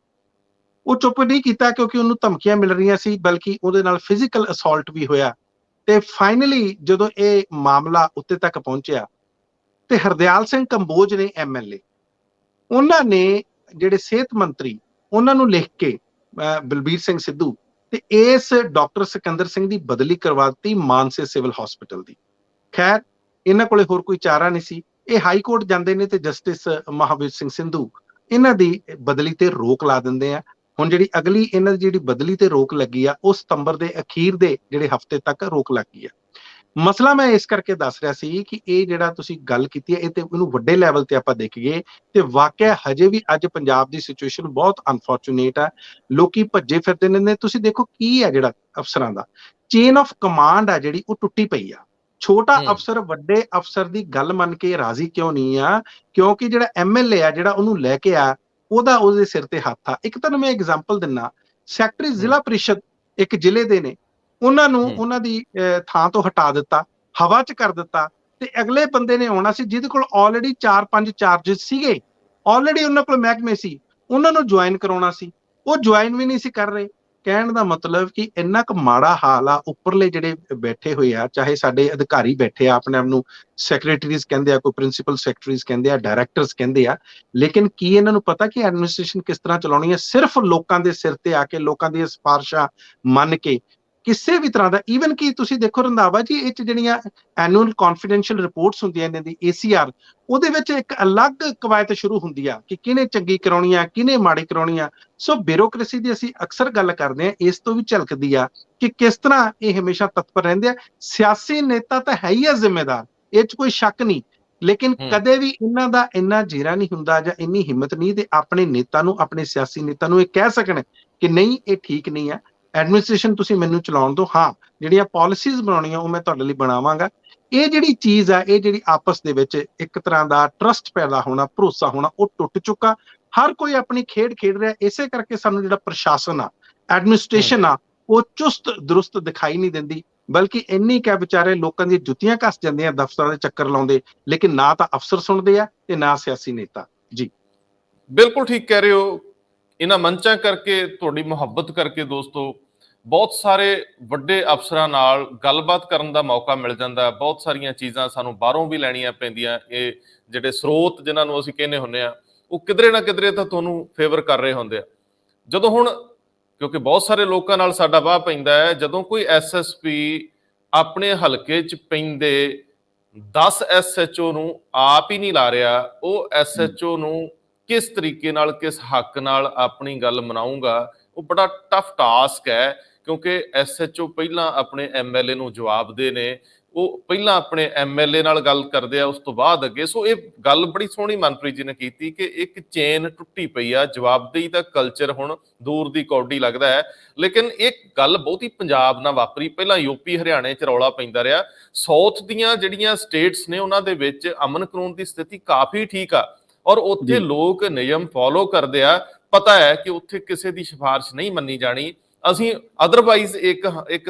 ਉਹ ਚੁੱਪ ਨਹੀਂ ਕੀਤਾ, ਕਿਉਂਕਿ ਉਹਨੂੰ ਧਮਕੀਆਂ ਮਿਲ ਰਹੀਆਂ ਸੀ, ਬਲਕਿ ਉਹਦੇ ਨਾਲ ਫਿਜ਼ੀਕਲ ਅਸੌਲਟ ਵੀ ਹੋਇਆ। ਤੇ ਫਾਈਨਲੀ ਜਦੋਂ ਇਹ ਮਾਮਲਾ ਉੱਤੇ ਤੱਕ ਪਹੁੰਚਿਆ, ਤੇ ਹਰਦਿਆਲ ਸਿੰਘ ਕੰਬੋਜ ਨੇ MLA, ਉਹਨਾਂ ਨੇ ਜਿਹੜੇ ਸਿਹਤ ਮੰਤਰੀ, ਉਹਨਾਂ ਨੂੰ ਲਿਖ ਕੇ ਬਲਬੀਰ ਸਿੰਘ ਸਿੱਧੂ, ਤੇ ਇਸ ਡਾਕਟਰ ਸਿਕੰਦਰ ਸਿੰਘ ਦੀ ਬਦਲੀ ਕਰਵਾ ਦਿੱਤੀ ਮਾਨਸੇ ਸਿਵਲ ਹਸਪੀਟਲ ਦੀ। ਖੈਰ, ਇਹਨਾਂ ਕੋਲੇ ਹੋਰ ਕੋਈ ਚਾਰਾ ਨਹੀਂ ਸੀ। ਇਹ ਹਾਈ ਕੋਰਟ ਜਾਂਦੇ ਨੇ ਤੇ ਜਸਟਿਸ ਮਹਾਵੀਰ ਸਿੰਘ ਸਿੰਧੂ ਇਹਨਾਂ ਦੀ ਬਦਲੀ ਤੇ ਰੋਕ ਲਾ ਦਿੰਦੇ ਆ। ਹੁਣ ਜਿਹੜੀ ਅਗਲੀ ਇਹਨਾਂ ਦੀ ਜਿਹੜੀ ਬਦਲੀ ਤੇ ਰੋਕ ਲੱਗੀ ਆ, ਉਹ ਸਤੰਬਰ ਦੇ ਅਖੀਰ ਦੇ ਜਿਹੜੇ ਹਫ਼ਤੇ ਤੱਕ ਰੋਕ ਲੱਗ ਗਈ ਆ। ਮਸਲਾ ਮੈਂ ਇਸ ਕਰਕੇ ਦੱਸ ਰਿਹਾ ਸੀ ਕਿ ਇਹ ਜਿਹੜਾ ਤੁਸੀਂ ਗੱਲ ਕੀਤੀ ਹੈ, ਇਹ ਤੇ ਇਹਨੂੰ ਵੱਡੇ ਲੈਵਲ ਤੇ ਆਪਾਂ ਦੇਖੀਏ ਤੇ ਵਾਕਿਆ ਹਜੇ ਵੀ ਅੱਜ ਪੰਜਾਬ ਦੀ ਸਿਚੁਏਸ਼ਨ ਬਹੁਤ ਅਨਫੋਰਚੂਨੇਟ ਆ। ਲੋਕੀ ਭੱਜੇ ਫਿਰਦੇ ਨੇ। ਤੁਸੀਂ ਦੇਖੋ ਕੀ ਹੈ, ਜਿਹੜਾ ਅਫਸਰਾਂ ਦਾ ਚੇਨ ਆਫ ਕਮਾਂਡ ਆ ਜਿਹੜੀ, ਉਹ ਟੁੱਟੀ ਪਈ ਆ। ਛੋਟਾ ਅਫਸਰ ਵੱਡੇ ਅਫਸਰ ਦੀ ਗੱਲ ਮੰਨ ਕੇ ਰਾਜ਼ੀ ਕਿਉਂ ਨਹੀਂ ਆ? ਕਿਉਂਕਿ ਜਿਹੜਾ MLA ਆ, ਜਿਹੜਾ ਉਹਨੂੰ ਲੈ ਕੇ ਆ, ਉਹਦੇ ਸਿਰ ਤੇ ਹੱਥ ਆ। ਇੱਕ ਤੁਹਾਨੂੰ ਮੈਂ ਐਗਜ਼ਾਮਪਲ ਦਿੰਨਾ, ਸੈਕਟਰੀ ਜ਼ਿਲ੍ਹਾ ਪ੍ਰੀਸ਼ਦ ਇੱਕ ਜ਼ਿਲ੍ਹੇ ਦੇ ਨੇ, ਉਹਨਾਂ ਨੂੰ ਉਹਨਾਂ ਦੀ ਥਾਂ ਤੋਂ ਹਟਾ ਦਿੱਤਾ, ਹਵਾ 'ਚ ਕਰ ਦਿੱਤਾ, ਤੇ ਅਗਲੇ ਬੰਦੇ ਨੇ ਆਉਣਾ ਸੀ ਜਿਹਦੇ ਕੋਲ ਆਲਰੇਡੀ 4-5 ਚਾਰਜਸ ਸੀਗੇ, ਆਲਰੇਡੀ ਉਹਨਾਂ ਕੋਲ ਮਹਿਕਮੇ ਸੀ, ਉਹਨਾਂ ਨੂੰ ਜੁਆਇਨ ਕਰਾਉਣਾ ਸੀ, ਉਹ ਜੁਆਇਨ ਵੀ ਨਹੀਂ ਸੀ ਕਰ ਰਹੇ। ਕਹਿਣ ਦਾ ਮਤਲਬ ਕਿ ਇੰਨਾ ਕੁ ਮਾੜਾ ਹਾਲ ਆ। ਉੱਪਰਲੇ ਜਿਹੜੇ ਬੈਠੇ ਹੋਏ ਆ, ਚਾਹੇ ਸਾਡੇ ਅਧਿਕਾਰੀ ਬੈਠੇ ਆ, ਆਪਣੇ ਆਪ ਨੂੰ ਸੈਕਟਰੀਜ਼ ਕਹਿੰਦੇ ਆ, ਕੋਈ ਪ੍ਰਿੰਸੀਪਲ ਸੈਕਟਰੀਜ਼ ਕਹਿੰਦੇ ਆ, ਡਾਇਰੈਕਟਰਸ ਕਹਿੰਦੇ ਆ, ਲੇਕਿਨ ਕੀ ਇਹਨਾਂ ਨੂੰ ਪਤਾ ਕਿ ਐਡਮਿਨਿਸਟ੍ਰੇਸ਼ਨ ਕਿਸ ਤਰ੍ਹਾਂ ਚਲਾਉਣੀ ਹੈ? ਸਿਰਫ ਲੋਕਾਂ ਦੇ ਸਿਰ ਤੇ ਆ ਕੇ, ਲੋਕਾਂ ਦੀਆਂ ਸਿਫਾਰਿਸ਼ਾਂ ਮੰਨ ਕੇ, ਕਿਸੇ ਵੀ ਤਰ੍ਹਾਂ ਦਾ। ਈਵਨ ਕਿ ਤੁਸੀਂ ਦੇਖੋ ਰੰਧਾਵਾ ਜੀ, ਇਹ 'ਚ ਜਿਹੜੀਆਂ ਐਨੂਅਲ ਕੌਨਫੀਡੈਂਸ਼ੀਅਲ ਰਿਪੋਰਟਸ ਹੁੰਦੀਆਂ ਇਹਨਾਂ ਦੀ, ACR, ਉਹਦੇ ਵਿੱਚ ਇੱਕ ਅਲੱਗ ਕਵਾਇਤ ਸ਼ੁਰੂ ਹੁੰਦੀ ਆ ਕਿ ਕਿਹਨੇ ਚੰਗੀ ਕਰਾਉਣੀ ਆ, ਕਿਹਨੇ ਮਾੜੀ ਕਰਾਉਣੀ ਆ। ਸੋ ਬਿਊਰੋਕ੍ਰੇਸੀ ਦੀ ਅਸੀਂ ਅਕਸਰ ਗੱਲ ਕਰਦੇ ਹਾਂ, ਇਸ ਤੋਂ ਵੀ ਝਲਕਦੀ ਆ ਕਿ ਕਿਸ ਤਰ੍ਹਾਂ ਇਹ ਹਮੇਸ਼ਾ ਤਤਪਰ ਰਹਿੰਦੇ ਆ। ਸਿਆਸੀ ਨੇਤਾ ਤਾਂ ਹੈ ਹੀ ਆ ਜ਼ਿੰਮੇਦਾਰ, ਇਹ 'ਚ ਕੋਈ ਸ਼ੱਕ ਨਹੀਂ, ਲੇਕਿਨ ਕਦੇ ਵੀ ਇਹਨਾਂ ਦਾ ਇੰਨਾ ਜੀਰਾ ਨਹੀਂ ਹੁੰਦਾ ਜਾਂ ਇੰਨੀ ਹਿੰਮਤ ਨਹੀਂ ਤੇ ਆਪਣੇ ਨੇਤਾ ਨੂੰ, ਆਪਣੇ ਸਿਆਸੀ ਨੇਤਾ ਨੂੰ ਇਹ ਕਹਿ ਸਕਣ ਕਿ ਨਹੀਂ, ਇਹ ਠੀਕ ਨਹੀਂ ਆ, ਐਡਮਿਨਿਸਟ੍ਰੇਸ਼ਨ ਤੁਸੀਂ ਮੈਨੂੰ ਚਲਾਉਣ ਦਿਓ, ਹਾਂ ਜਿਹੜੀਆਂ ਪਾਲਿਸੀਜ਼ ਬਣਾਉਣੀਆਂ ਉਹ ਮੈਂ ਤੁਹਾਡੇ ਲਈ ਬਣਾਵਾਂਗਾ। ਇਹ ਜਿਹੜੀ ਚੀਜ਼ ਆ, ਇਹ ਜਿਹੜੀ ਆਪਸ ਦੇ ਵਿੱਚ ਇੱਕ ਤਰ੍ਹਾਂ ਦਾ ਟਰਸਟ ਪੈਦਾ ਹੋਣਾ, ਭਰੋਸਾ ਹੋਣਾ, ਉਹ ਟੁੱਟ ਚੁੱਕਾ। ਹਰ ਕੋਈ ਆਪਣੀ ਖੇਡ ਖੇਡ ਰਿਹਾ। ਇਸੇ ਕਰਕੇ ਸਾਨੂੰ ਜਿਹੜਾ ਪ੍ਰਸ਼ਾਸਨ ਆ, ਐਡਮਿਨਿਸਟ੍ਰੇਸ਼ਨ ਆ, ਉਹ ਚੁਸਤ ਦਰੁਸਤ ਦਿਖਾਈ ਨਹੀਂ ਦਿੰਦੀ, ਬਲਕਿ ਇੰਨੀ ਕੁ ਵਿਚਾਰੇ ਲੋਕਾਂ ਦੀਆਂ ਜੁੱਤੀਆਂ ਘਸ ਜਾਂਦੀਆਂ ਦਫ਼ਤਰਾਂ ਦੇ ਚੱਕਰ ਲਾਉਂਦੇ, ਲੇਕਿਨ ਨਾ ਤਾਂ ਅਫਸਰ ਸੁਣਦੇ ਆ ਤੇ ਨਾ ਸਿਆਸੀ ਨੇਤਾ। ਜੀ ਬਿਲਕੁਲ ਠੀਕ ਕਹਿ ਰਹੇ ਹੋ। ਇਹਨਾਂ ਮੰਚਾਂ ਕਰਕੇ, ਤੁਹਾਡੀ ਮੁਹੱਬਤ ਕਰਕੇ ਦੋਸਤੋ, ਬਹੁਤ ਸਾਰੇ ਵੱਡੇ ਅਫਸਰਾਂ ਨਾਲ ਗੱਲਬਾਤ ਕਰਨ ਦਾ ਮੌਕਾ ਮਿਲ ਜਾਂਦਾ। ਬਹੁਤ ਸਾਰੀਆਂ ਚੀਜ਼ਾਂ ਸਾਨੂੰ ਬਾਹਰੋਂ ਵੀ ਲੈਣੀਆਂ ਪੈਂਦੀਆਂ। ਇਹ ਜਿਹੜੇ ਸਰੋਤ ਜਿਨ੍ਹਾਂ ਨੂੰ ਅਸੀਂ ਕਹਿੰਦੇ ਹੁੰਦੇ ਆ, ਉਹ ਕਿਧਰੇ ਨਾ ਕਿਧਰੇ ਤਾਂ ਤੁਹਾਨੂੰ ਫੇਵਰ ਕਰ ਰਹੇ ਹੁੰਦੇ ਆ। ਜਦੋਂ ਹੁਣ, ਕਿਉਂਕਿ ਬਹੁਤ ਸਾਰੇ ਲੋਕਾਂ ਨਾਲ ਸਾਡਾ ਵਾਹ ਪੈਂਦਾ ਹੈ, ਜਦੋਂ ਕੋਈ ਐਸਐਸਪੀ ਆਪਣੇ ਹਲਕੇ 'ਚ ਪੈਂਦੇ 10 ਐਸਐਚਓ ਨੂੰ ਆਪ ਹੀ ਨਹੀਂ ਲਾ ਰਿਹਾ, ਉਹ ਐਸਐਚਓ ਨੂੰ ਕਿਸ ਤਰੀਕੇ ਨਾਲ, ਕਿਸ ਹੱਕ ਨਾਲ ਆਪਣੀ ਗੱਲ ਮਨਾਊਗਾ, ਉਹ ਬੜਾ ਟਫ ਟਾਸਕ ਹੈ। ਕਿਉਂਕਿ ਐਸਐਚਓ ਪਹਿਲਾਂ ਆਪਣੇ ਐਮਐਲਏ ਨੂੰ ਜਵਾਬਦੇ ਨੇ, ਉਹ ਪਹਿਲਾਂ ਆਪਣੇ ਐਮਐਲਏ ਨਾਲ ਗੱਲ ਕਰਦੇ ਆ, ਉਸ ਤੋਂ ਬਾਅਦ ਅੱਗੇ। ਸੋ ਇਹ ਗੱਲ ਬੜੀ ਸੋਹਣੀ ਮਨਪ੍ਰੀਤ ਜੀ ਨੇ ਕੀਤੀ ਕਿ ਇੱਕ ਚੇਨ ਟੁੱਟੀ ਪਈ ਆ, ਜਵਾਬਦੇਹੀ ਦਾ ਕਲਚਰ ਹੁਣ ਦੂਰ ਦੀ ਕੌਡੀ ਲੱਗਦਾ ਹੈ। ਲੇਕਿਨ ਇਹ ਗੱਲ ਬਹੁਤੀ ਪੰਜਾਬ ਨਾਲ ਵਾਪਰੀ, ਪਹਿਲਾਂ ਯੂਪੀ ਹਰਿਆਣੇ 'ਚ ਰੌਲਾ ਪੈਂਦਾ ਰਿਹਾ। ਸਾਊਥ ਦੀਆਂ ਜਿਹੜੀਆਂ ਸਟੇਟਸ ਨੇ ਉਹਨਾਂ ਦੇ ਵਿੱਚ ਅਮਨ ਕਾਨੂੰਨ ਦੀ ਸਥਿਤੀ ਕਾਫੀ ਠੀਕ ਆ, ਔਰ ਉੱਥੇ ਲੋਕ ਨਿਯਮ ਫੋਲੋ ਕਰਦੇ ਆ। ਪਤਾ ਹੈ ਕਿ ਉੱਥੇ ਕਿਸੇ ਦੀ ਸਿਫਾਰਿਸ਼ ਨਹੀਂ ਮੰਨੀ ਜਾਣੀ। ਅਸੀਂ ਅਦਰਵਾਈਜ਼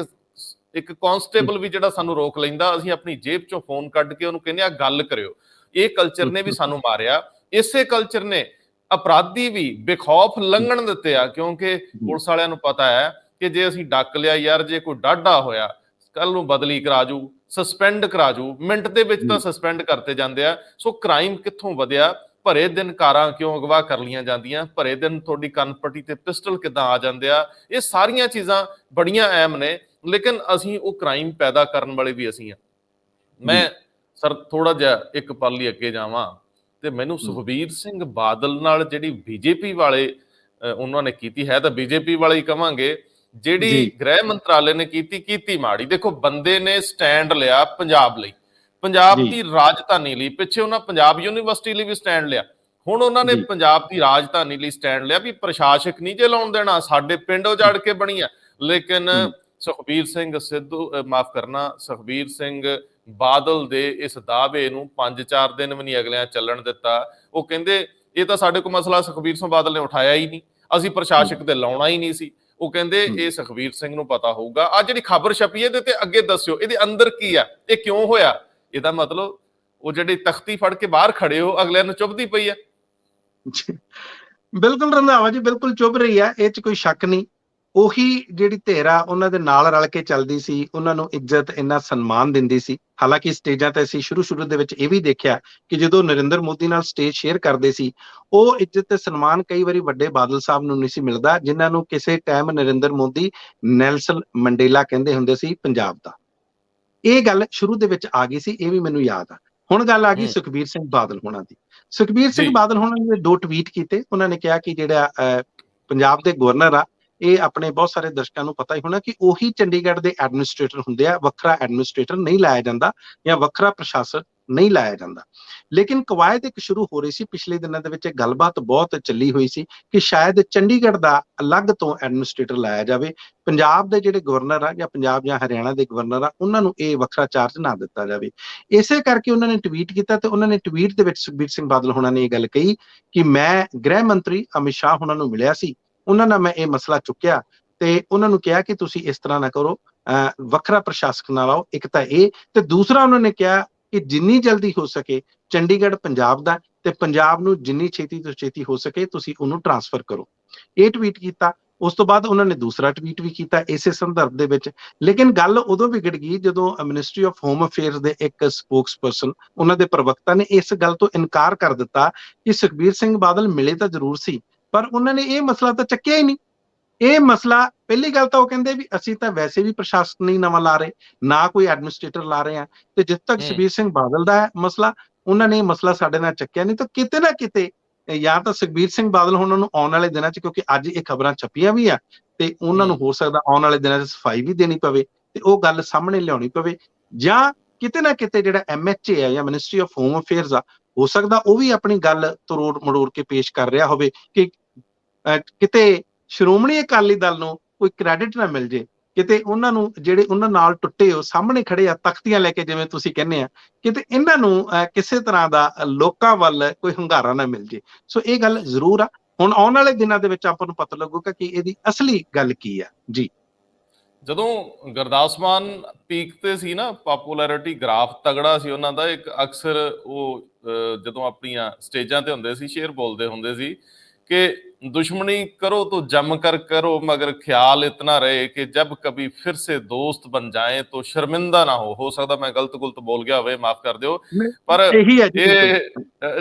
ਇੱਕ ਕਾਂਸਟੇਬਲ ਵੀ ਜਿਹੜਾ ਸਾਨੂੰ ਰੋਕ ਲੈਂਦਾ, ਅਸੀਂ ਆਪਣੀ ਜੇਬ ਚੋਂ ਫੋਨ ਕੱਢ ਕੇ ਉਹਨੂੰ ਕਹਿੰਦੇ ਆ ਗੱਲ ਕਰਿਓ। ਇਹ ਕਲਚਰ ਨੇ ਵੀ ਸਾਨੂੰ ਮਾਰਿਆ। ਇਸੇ ਕਲਚਰ ਨੇ ਅਪਰਾਧੀ ਵੀ ਬੇਖੌਫ ਲੰਘਣ ਦਿੱਤੇ ਆ, ਕਿਉਂਕਿ ਪੁਲਿਸ ਵਾਲਿਆਂ ਨੂੰ ਪਤਾ ਹੈ ਕਿ ਜੇ ਅਸੀਂ ਡੱਕ ਲਿਆ ਯਾਰ, ਜੇ ਕੋਈ ਡਾਢਾ ਹੋਇਆ, ਕੱਲ ਨੂੰ ਬਦਲੀ ਕਰਾ ਜੂ, ਸਸਪੈਂਡ ਕਰਾ ਜੂ, ਮਿੰਟ ਦੇ ਵਿੱਚ ਤਾਂ ਸਸਪੈਂਡ ਕਰਤੇ ਜਾਂਦੇ ਆ। ਸੋ ਕ੍ਰਾਈਮ ਕਿੱਥੋਂ ਵਧਿਆ? ਭਰੇ ਦਿਨ ਕਾਰਾਂ ਕਿਉਂ ਅਗਵਾ ਕਰ ਲਈਆਂ ਜਾਂਦੀਆਂ? ਭਰੇ ਦਿਨ ਤੁਹਾਡੀ ਕੰਨਪੱਟੀ ਤੇ ਪਿਸਟਲ ਕਿੱਦਾਂ ਆ ਜਾਂਦੇ ਆ? ਇਹ ਸਾਰੀਆਂ ਚੀਜ਼ਾਂ ਬੜੀਆਂ ਅਹਿਮ ਨੇ, ਲੇਕਿਨ ਅਸੀਂ ਉਹ ਕ੍ਰਾਈਮ ਪੈਦਾ ਕਰਨ ਵਾਲੇ ਵੀ ਅਸੀਂ ਆ। ਮੈਂ ਸਰ ਥੋੜਾ ਜਿਹਾ ਇੱਕ ਪਲ ਲਈ ਅੱਗੇ ਜਾਵਾਂ ਤੇ ਮੈਨੂੰ ਸੁਖਬੀਰ ਸਿੰਘ ਬਾਦਲ ਨਾਲ ਜਿਹੜੀ ਬੀਜੇਪੀ ਵਾਲੇ ਉਹਨਾਂ ਨੇ ਕੀਤੀ ਹੈ, ਤਾਂ ਬੀਜੇਪੀ ਵਾਲੇ ਹੀ ਕਵਾਂਗੇ, ਜਿਹੜੀ ਗ੍ਰਹਿ ਮੰਤਰਾਲੇ ਨੇ ਕੀਤੀ ਮਾੜੀ। ਦੇਖੋ, ਬੰਦੇ ਨੇ ਸਟੈਂਡ ਲਿਆ ਪੰਜਾਬ ਲਈ, ਪੰਜਾਬ ਦੀ ਰਾਜਧਾਨੀ ਲਈ। ਪਿੱਛੇ ਉਹਨਾਂ ਪੰਜਾਬ ਯੂਨੀਵਰਸਿਟੀ ਲਈ ਵੀ ਸਟੈਂਡ ਲਿਆ। ਹੁਣ ਉਹਨਾਂ ਨੇ ਪੰਜਾਬ ਦੀ ਰਾਜਧਾਨੀ ਲਈ ਸਟੈਂਡ ਲਿਆ ਵੀ ਪ੍ਰਸ਼ਾਸਕ ਨਹੀਂ ਜੇ ਲਾਉਣ ਦੇਣਾ, ਸਾਡੇ ਪਿੰਡ ਉਜਾੜ ਕੇ ਬਣੀ ਆ। ਲੇਕਿਨ ਸੁਖਬੀਰ ਸਿੰਘ ਬਾਦਲ ਦੇ ਇਸ ਦਾਅਵੇ ਨੂੰ 5-4 ਦਿਨ ਵੀ ਨਹੀਂ ਅਗਲਿਆਂ ਚੱਲਣ ਦਿੱਤਾ। ਉਹ ਕਹਿੰਦੇ ਇਹ ਤਾਂ ਸਾਡੇ ਕੋਲ ਮਸਲਾ ਸੁਖਬੀਰ ਸਿੰਘ ਬਾਦਲ ਨੇ ਉਠਾਇਆ ਹੀ ਨਹੀਂ, ਅਸੀਂ ਪ੍ਰਸ਼ਾਸਕ ਤੇ ਲਾਉਣਾ ਹੀ ਨਹੀਂ ਸੀ। ਉਹ ਕਹਿੰਦੇ ਇਹ ਸੁਖਬੀਰ ਸਿੰਘ ਨੂੰ ਪਤਾ ਹੋਊਗਾ। ਆ ਜਿਹੜੀ ਖਬਰ ਛਪੀ ਇਹਦੇ ਤੇ ਅੱਗੇ ਦੱਸਿਓ, ਇਹਦੇ ਅੰਦਰ ਕੀ ਆ, ਇਹ ਕਿਉਂ ਹੋਇਆ? ਇਹਦਾ ਮਤਲਬ ਉਹ ਜਿਹੜੀ ਤਖਤੀ ਫੜ ਕੇ ਬਾਹਰ ਖੜੇ ਹੋ, ਅਗਲਿਆਂ ਨੂੰ ਚੁੱਭਦੀ ਪਈ ਆ। ਬਿਲਕੁਲ ਰੰਧਾਵਾ ਜੀ, ਬਿਲਕੁਲ ਚੁੱਭ ਰਹੀ ਆ, ਇਹ 'ਚ ਕੋਈ ਸ਼ੱਕ ਨਹੀਂ। ਉਹੀ ਜਿਹੜੀ ਧਿਰਾ ਉਹਨਾਂ ਦੇ ਨਾਲ ਰਲ ਕੇ ਚੱਲਦੀ ਸੀ, ਉਹਨਾਂ ਨੂੰ ਇੱਜ਼ਤ, ਇੰਨਾ ਸਨਮਾਨ ਦਿੰਦੀ ਸੀ। ਹਾਲਾਂਕਿ ਸਟੇਜਾਂ ਤੇ ਅਸੀਂ ਸ਼ੁਰੂ ਦੇ ਵਿੱਚ ਇਹ ਵੀ ਦੇਖਿਆ ਕਿ ਜਦੋਂ ਨਰਿੰਦਰ ਮੋਦੀ ਨਾਲ ਸਟੇਜ ਸ਼ੇਅਰ ਕਰਦੇ ਸੀ, ਉਹ ਇੱਜ਼ਤ ਤੇ ਸਨਮਾਨ ਕਈ ਵਾਰੀ ਵੱਡੇ ਬਾਦਲ ਸਾਹਿਬ ਨੂੰ ਨਹੀਂ ਸੀ ਮਿਲਦਾ, ਜਿਨ੍ਹਾਂ ਨੂੰ ਕਿਸੇ time Narendra Modi Nelson Mandela ਕਹਿੰਦੇ ਹੁੰਦੇ ਸੀ ਪੰਜਾਬ ਦਾ। ਇਹ ਗੱਲ ਸ਼ੁਰੂ ਦੇ ਵਿੱਚ ਆ ਗਈ ਸੀ, ਇਹ ਵੀ ਮੈਨੂੰ ਯਾਦ ਆ। ਹੁਣ ਗੱਲ ਆ ਗਈ ਸੁਖਬੀਰ ਸਿੰਘ ਬਾਦਲ ਹੋਣਾ ਦੀ। ਸੁਖਬੀਰ ਸਿੰਘ ਬਾਦਲ ਹੋਣਾ ਨੇ 2 ਟਵੀਟ ਕੀਤੇ। ਉਹਨਾਂ ਨੇ ਕਿਹਾ ਕਿ ਜਿਹੜਾ ਪੰਜਾਬ ਦੇ ਗਵਰਨਰ ਆ, ਇਹ ਆਪਣੇ ਬਹੁਤ ਸਾਰੇ ਦਰਸ਼ਕਾਂ ਨੂੰ ਪਤਾ ਹੀ ਹੋਣਾ ਕਿ ਉਹੀ ਚੰਡੀਗੜ੍ਹ ਦੇ ਐਡਮਿਨਿਸਟ੍ਰੇਟਰ ਹੁੰਦੇ ਆ, ਵੱਖਰਾ ਐਡਮਿਨਿਸਟ੍ਰੇਟਰ ਨਹੀਂ ਲਾਇਆ ਜਾਂਦਾ ਜਾਂ ਵੱਖਰਾ ਪ੍ਰਸ਼ਾਸਕ ਨਹੀਂ ਲਾਇਆ ਜਾਂਦਾ। ਲੇਕਿਨ ਕਵਾਇਦ ਇੱਕ ਸ਼ੁਰੂ ਹੋ ਰਹੀ ਸੀ ਪਿਛਲੇ ਦਿਨਾਂ ਦੇ ਵਿੱਚ, ਗੱਲਬਾਤ ਬਹੁਤ ਚੱਲੀ ਹੋਈ ਸੀ ਕਿ ਸ਼ਾਇਦ ਚੰਡੀਗੜ੍ਹ ਦਾ ਅਲੱਗ ਤੋਂ ਐਡਮਿਨਿਸਟ੍ਰੇਟਰ ਲਾਇਆ ਜਾਵੇ। ਪੰਜਾਬ ਦੇ ਜਿਹੜੇ ਗਵਰਨਰ ਆ, ਜਾਂ ਪੰਜਾਬ ਜਾਂ ਹਰਿਆਣਾ ਦੇ ਗਵਰਨਰ ਆ, ਉਹਨਾਂ ਨੂੰ ਇਹ ਵੱਖਰਾ ਚਾਰਜ ਨਾ ਦਿੱਤਾ ਜਾਵੇ। ਇਸੇ ਕਰਕੇ ਉਹਨਾਂ ਨੇ ਟਵੀਟ ਕੀਤਾ, ਤੇ ਉਹਨਾਂ ਨੇ ਟਵੀਟ ਦੇ ਵਿੱਚ ਸੁਖਬੀਰ ਸਿੰਘ ਬਾਦਲ ਹੋਣਾ ਨੇ ਇਹ ਗੱਲ ਕਹੀ ਕਿ ਮੈਂ ਗ੍ਰਹਿ ਮੰਤਰੀ ਅਮਿਤ ਸ਼ਾਹ ਹੋਣਾ ਨੂੰ ਮਿਲਿਆ ਸੀ, ਉਹਨਾਂ ਨਾਲ ਮੈਂ ਇਹ ਮਸਲਾ ਚੁੱਕਿਆ ਤੇ ਉਹਨਾਂ ਨੂੰ ਕਿਹਾ ਕਿ ਤੁਸੀਂ ਇਸ ਤਰ੍ਹਾਂ ਨਾ ਕਰੋ, ਵੱਖਰਾ ਪ੍ਰਸ਼ਾਸਕ ਨਾ ਲਾਓ। ਇੱਕ ਤਾਂ ਇਹ, ਤੇ ਦੂਸਰਾ ਉਹਨਾਂ ਨੇ ਕਿਹਾ ਕਿ ਜਿੰਨੀ ਜਲਦੀ ਹੋ ਸਕੇ ਚੰਡੀਗੜ੍ਹ ਪੰਜਾਬ ਦਾ, ਤੇ ਪੰਜਾਬ ਨੂੰ ਜਿੰਨੀ ਛੇਤੀ ਤੋਂ ਛੇਤੀ ਹੋ ਸਕੇ ਤੁਸੀਂ ਉਹਨੂੰ ਟਰਾਂਸਫਰ ਕਰੋ। ਇਹ ਟਵੀਟ ਕੀਤਾ। ਉਸ ਤੋਂ ਬਾਅਦ ਉਹਨਾਂ ਨੇ ਦੂਸਰਾ ਟਵੀਟ ਵੀ ਕੀਤਾ ਇਸੇ ਸੰਦਰਭ ਦੇ ਵਿੱਚ। ਲੇਕਿਨ ਗੱਲ ਉਦੋਂ ਵਿਗੜ ਗਈ ਜਦੋਂ ਮਿਨਿਸਟਰੀ ਆਫ ਹੋਮ ਅਫੇਅਰਸ ਦੇ ਇੱਕ ਸਪੋਕਸਪਰਸਨ, ਉਹਨਾਂ ਦੇ ਪ੍ਰਵਕਤਾ ਨੇ ਇਸ ਗੱਲ ਤੋਂ ਇਨਕਾਰ ਕਰ ਦਿੱਤਾ ਕਿ ਸੁਖਬੀਰ ਸਿੰਘ ਬਾਦਲ ਮਿਲੇ ਤਾਂ ਜ਼ਰੂਰ ਸੀ, ਪਰ ਉਹਨਾਂ ਨੇ ਇਹ ਮਸਲਾ ਤਾਂ ਚੱਕਿਆ ਹੀ ਨਹੀਂ। ਇਹ ਮਸਲਾ, ਪਹਿਲੀ ਗੱਲ ਤਾਂ ਉਹ ਕਹਿੰਦੇ ਵੀ ਅਸੀਂ ਤਾਂ ਵੈਸੇ ਵੀ ਪ੍ਰਸ਼ਾਸਕ ਨਹੀਂ ਨਵਾਂ ਲਾ ਰਹੇ, ਨਾ ਕੋਈ ਐਡਮਿਨਿਸਟ੍ਰੇਟਰ ਲਾ ਰਹੇ ਆ, ਤੇ ਜਿੱਦ ਤੱਕ ਸੁਖਬੀਰ ਸਿੰਘ ਬਾਦਲ ਦਾ ਹੈ ਮਸਲਾ, ਉਹਨਾਂ ਨੇ ਇਹ ਮਸਲਾ ਸਾਡੇ ਨਾਲ ਚੱਕਿਆ ਨਹੀਂ। ਤਾਂ ਕਿਤੇ ਨਾ ਕਿਤੇ ਜਾਂ ਤਾਂ ਸੁਖਬੀਰ ਸਿੰਘ ਬਾਦਲ ਉਹਨਾਂ ਨੂੰ ਆਉਣ ਵਾਲੇ ਦਿਨਾਂ 'ਚ, ਕਿਉਂਕਿ ਅੱਜ ਇਹ ਖਬਰਾਂ ਛਪੀਆਂ ਵੀ ਆ, ਤੇ ਉਹਨਾਂ ਨੂੰ ਹੋ ਸਕਦਾ ਆਉਣ ਵਾਲੇ ਦਿਨਾਂ 'ਚ ਸਫਾਈ ਵੀ ਦੇਣੀ ਪਵੇ ਤੇ ਉਹ ਗੱਲ ਸਾਹਮਣੇ ਲਿਆਉਣੀ ਪਵੇ, ਜਾਂ ਕਿਤੇ ਨਾ ਕਿਤੇ ਜਿਹੜਾ MHA ਹੈ ਜਾਂ ਮਿਨਿਸਟਰੀ ਆਫ ਹੋਮ ਅਫੇਅਰਸ ਆ, ਹੋ ਸਕਦਾ ਉਹ ਵੀ ਆਪਣੀ ਗੱਲ ਤਰੋੜ ਮੜੋੜ ਕੇ ਪੇਸ਼ ਕਰ ਰਿਹਾ ਹੋਵੇ ਕਿ ਕਿਤੇ ਸ਼੍ਰੋਮਣੀ ਅਕਾਲੀ ਦਲ ਨੂੰ ਕੋਈ ਕ੍ਰੈਡਿਟ ਨਾ ਮਿਲ ਜੇ, ਕਿਤੇ ਉਹਨਾਂ ਨੂੰ ਜਿਹੜੇ ਉਹਨਾਂ ਨਾਲ ਟੁੱਟੇ ਉਹ ਸਾਹਮਣੇ ਖੜੇ ਆ ਤਖਤੀਆਂ ਲੈ ਕੇ, ਜਿਵੇਂ ਤੁਸੀਂ ਕਹਿੰਦੇ ਆ, ਕਿਤੇ ਇਹਨਾਂ ਨੂੰ ਕਿਸੇ ਤਰ੍ਹਾਂ ਦਾ ਲੋਕਾਂ ਵੱਲ ਕੋਈ ਹੁੰਗਾਰਾ ਨਾ ਮਿਲ ਜੇ। ਸੋ ਇਹ ਗੱਲ ਜ਼ਰੂਰ ਆ। ਹੁਣ ਆਉਣ ਵਾਲੇ ਦਿਨਾਂ ਦੇ ਵਿੱਚ ਆਪਾਂ ਨੂੰ ਪਤਾ ਲੱਗੂਗਾ ਕਿ ਇਹਦੀ ਅਸਲੀ ਗੱਲ ਕੀ ਆ ਜੀ। ਜਦੋਂ ਗੁਰਦਾਸ ਮਾਨ ਪੀਕ ਤੇ ਸੀ ਨਾ, ਪਪੂਲੈਰਿਟੀ ਗ੍ਰਾਫ ਤਗੜਾ ਸੀ ਉਹਨਾਂ ਦਾ, ਇੱਕ ਅਕਸਰ ਉਹ ਜਦੋਂ ਆਪਣੀਆਂ ਸਟੇਜਾਂ ਤੇ ਹੁੰਦੇ ਸੀ ਸ਼ੇਰ ਬੋਲਦੇ ਹੁੰਦੇ ਸੀ ਕਿ ਦੁਸ਼ਮਣੀ करो तो जम कर करो मगर ख्याल इतना रहे कि जब कभी फिर से दोस्त बन जाए तो शर्मिंदा ना हो सकता मैं गलत गुलत बोल गया होवे, माफ कर दिओ, पर ਇਹੀ ਹੈ ਜੀ, ਇਹ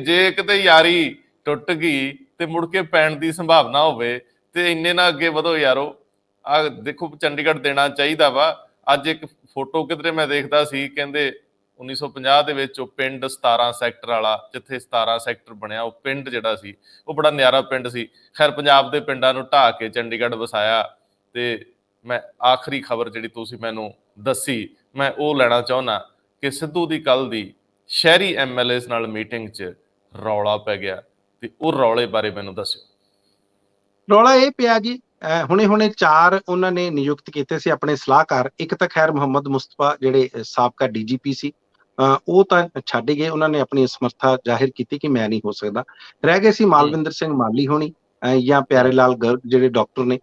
ਜੇ ਕਿਤੇ ਯਾਰੀ ਟੁੱਟ ਗਈ ਤੇ ਮੁੜ ਕੇ ਪੈਣ ਦੀ ਸੰਭਾਵਨਾ ਹੋਵੇ ਤੇ ਇੰਨੇ ਨਾ ਅੱਗੇ ਵਧੋ ਯਾਰੋ। ਆ ਦੇਖੋ ਚੰਡੀਗੜ੍ਹ ਦੇਣਾ ਚਾਹੀਦਾ ਵਾ। ਅੱਜ ਇੱਕ ਫੋਟੋ ਕਿਧਰੇ ਮੈਂ ਦੇਖਦਾ ਸੀ, ਕਹਿੰਦੇ 1950 ਦੇ ਵਿੱਚ ਉਹ ਪਿੰਡ 17 ਸੈਕਟਰ ਵਾਲਾ, ਜਿੱਥੇ 17 ਸੈਕਟਰ ਬਣਿਆ, ਉਹ ਪਿੰਡ ਜਿਹੜਾ ਸੀ ਉਹ ਬੜਾ ਨਿਆਰਾ ਪਿੰਡ ਸੀ। ਖੈਰ ਪੰਜਾਬ ਦੇ ਪਿੰਡਾਂ ਨੂੰ ਢਾਹ ਕੇ ਚੰਡੀਗੜ੍ਹ ਵਸਾਇਆ। ਤੇ ਮੈਂ ਆਖਰੀ ਖਬਰ ਜਿਹੜੀ ਤੁਸੀਂ ਮੈਨੂੰ ਦੱਸੀ, ਮੈਂ ਉਹ ਲੈਣਾ ਚਾਹੁੰਦਾ ਕਿ ਸਿੱਧੂ ਦੀ ਕੱਲ ਦੀ ਸ਼ਹਿਰੀ MLAs ਨਾਲ ਮੀਟਿੰਗ 'ਚ ਰੌਲਾ ਪੈ ਗਿਆ, ਤੇ ਉਹ ਰੌਲੇ ਬਾਰੇ ਮੈਨੂੰ ਦੱਸਿਓ। ਰੌਲਾ ਇਹ ਪਿਆ ਜੀ, ਹੁਣੇ 4 ਉਹਨਾਂ ਨੇ ਨਿਯੁਕਤ ਕੀਤੇ ਸੀ ਆਪਣੇ ਸਲਾਹਕਾਰ। ਇੱਕ ਤਾਂ ਖੈਰ ਮੁਹੰਮਦ ਮੁਸਤਫਾ ਜਿਹੜੇ ਸਾਬਕਾ DGP ਸੀ, ਉਹ ਤਾਂ ਛੱਡ ਗਏ, ਉਹਨਾਂ ਨੇ ਆਪਣੀ ਸਮਰੱਥਾ ਜ਼ਾਹਿਰ ਕੀਤੀ ਕਿ ਮੈਂ ਨਹੀਂ ਹੋ ਸਕਦਾ। ਰਹਿ ਗਏ ਸੀ ਮਾਲਵਿੰਦਰ ਸਿੰਘ ਮਾਲੀ ਹੋਣੀ ਜਾਂ ਪਿਆਰੇ ਲਾਲ ਗਰਗ ਜਿਹੜੇ ਡਾਕਟਰ ਨੇ,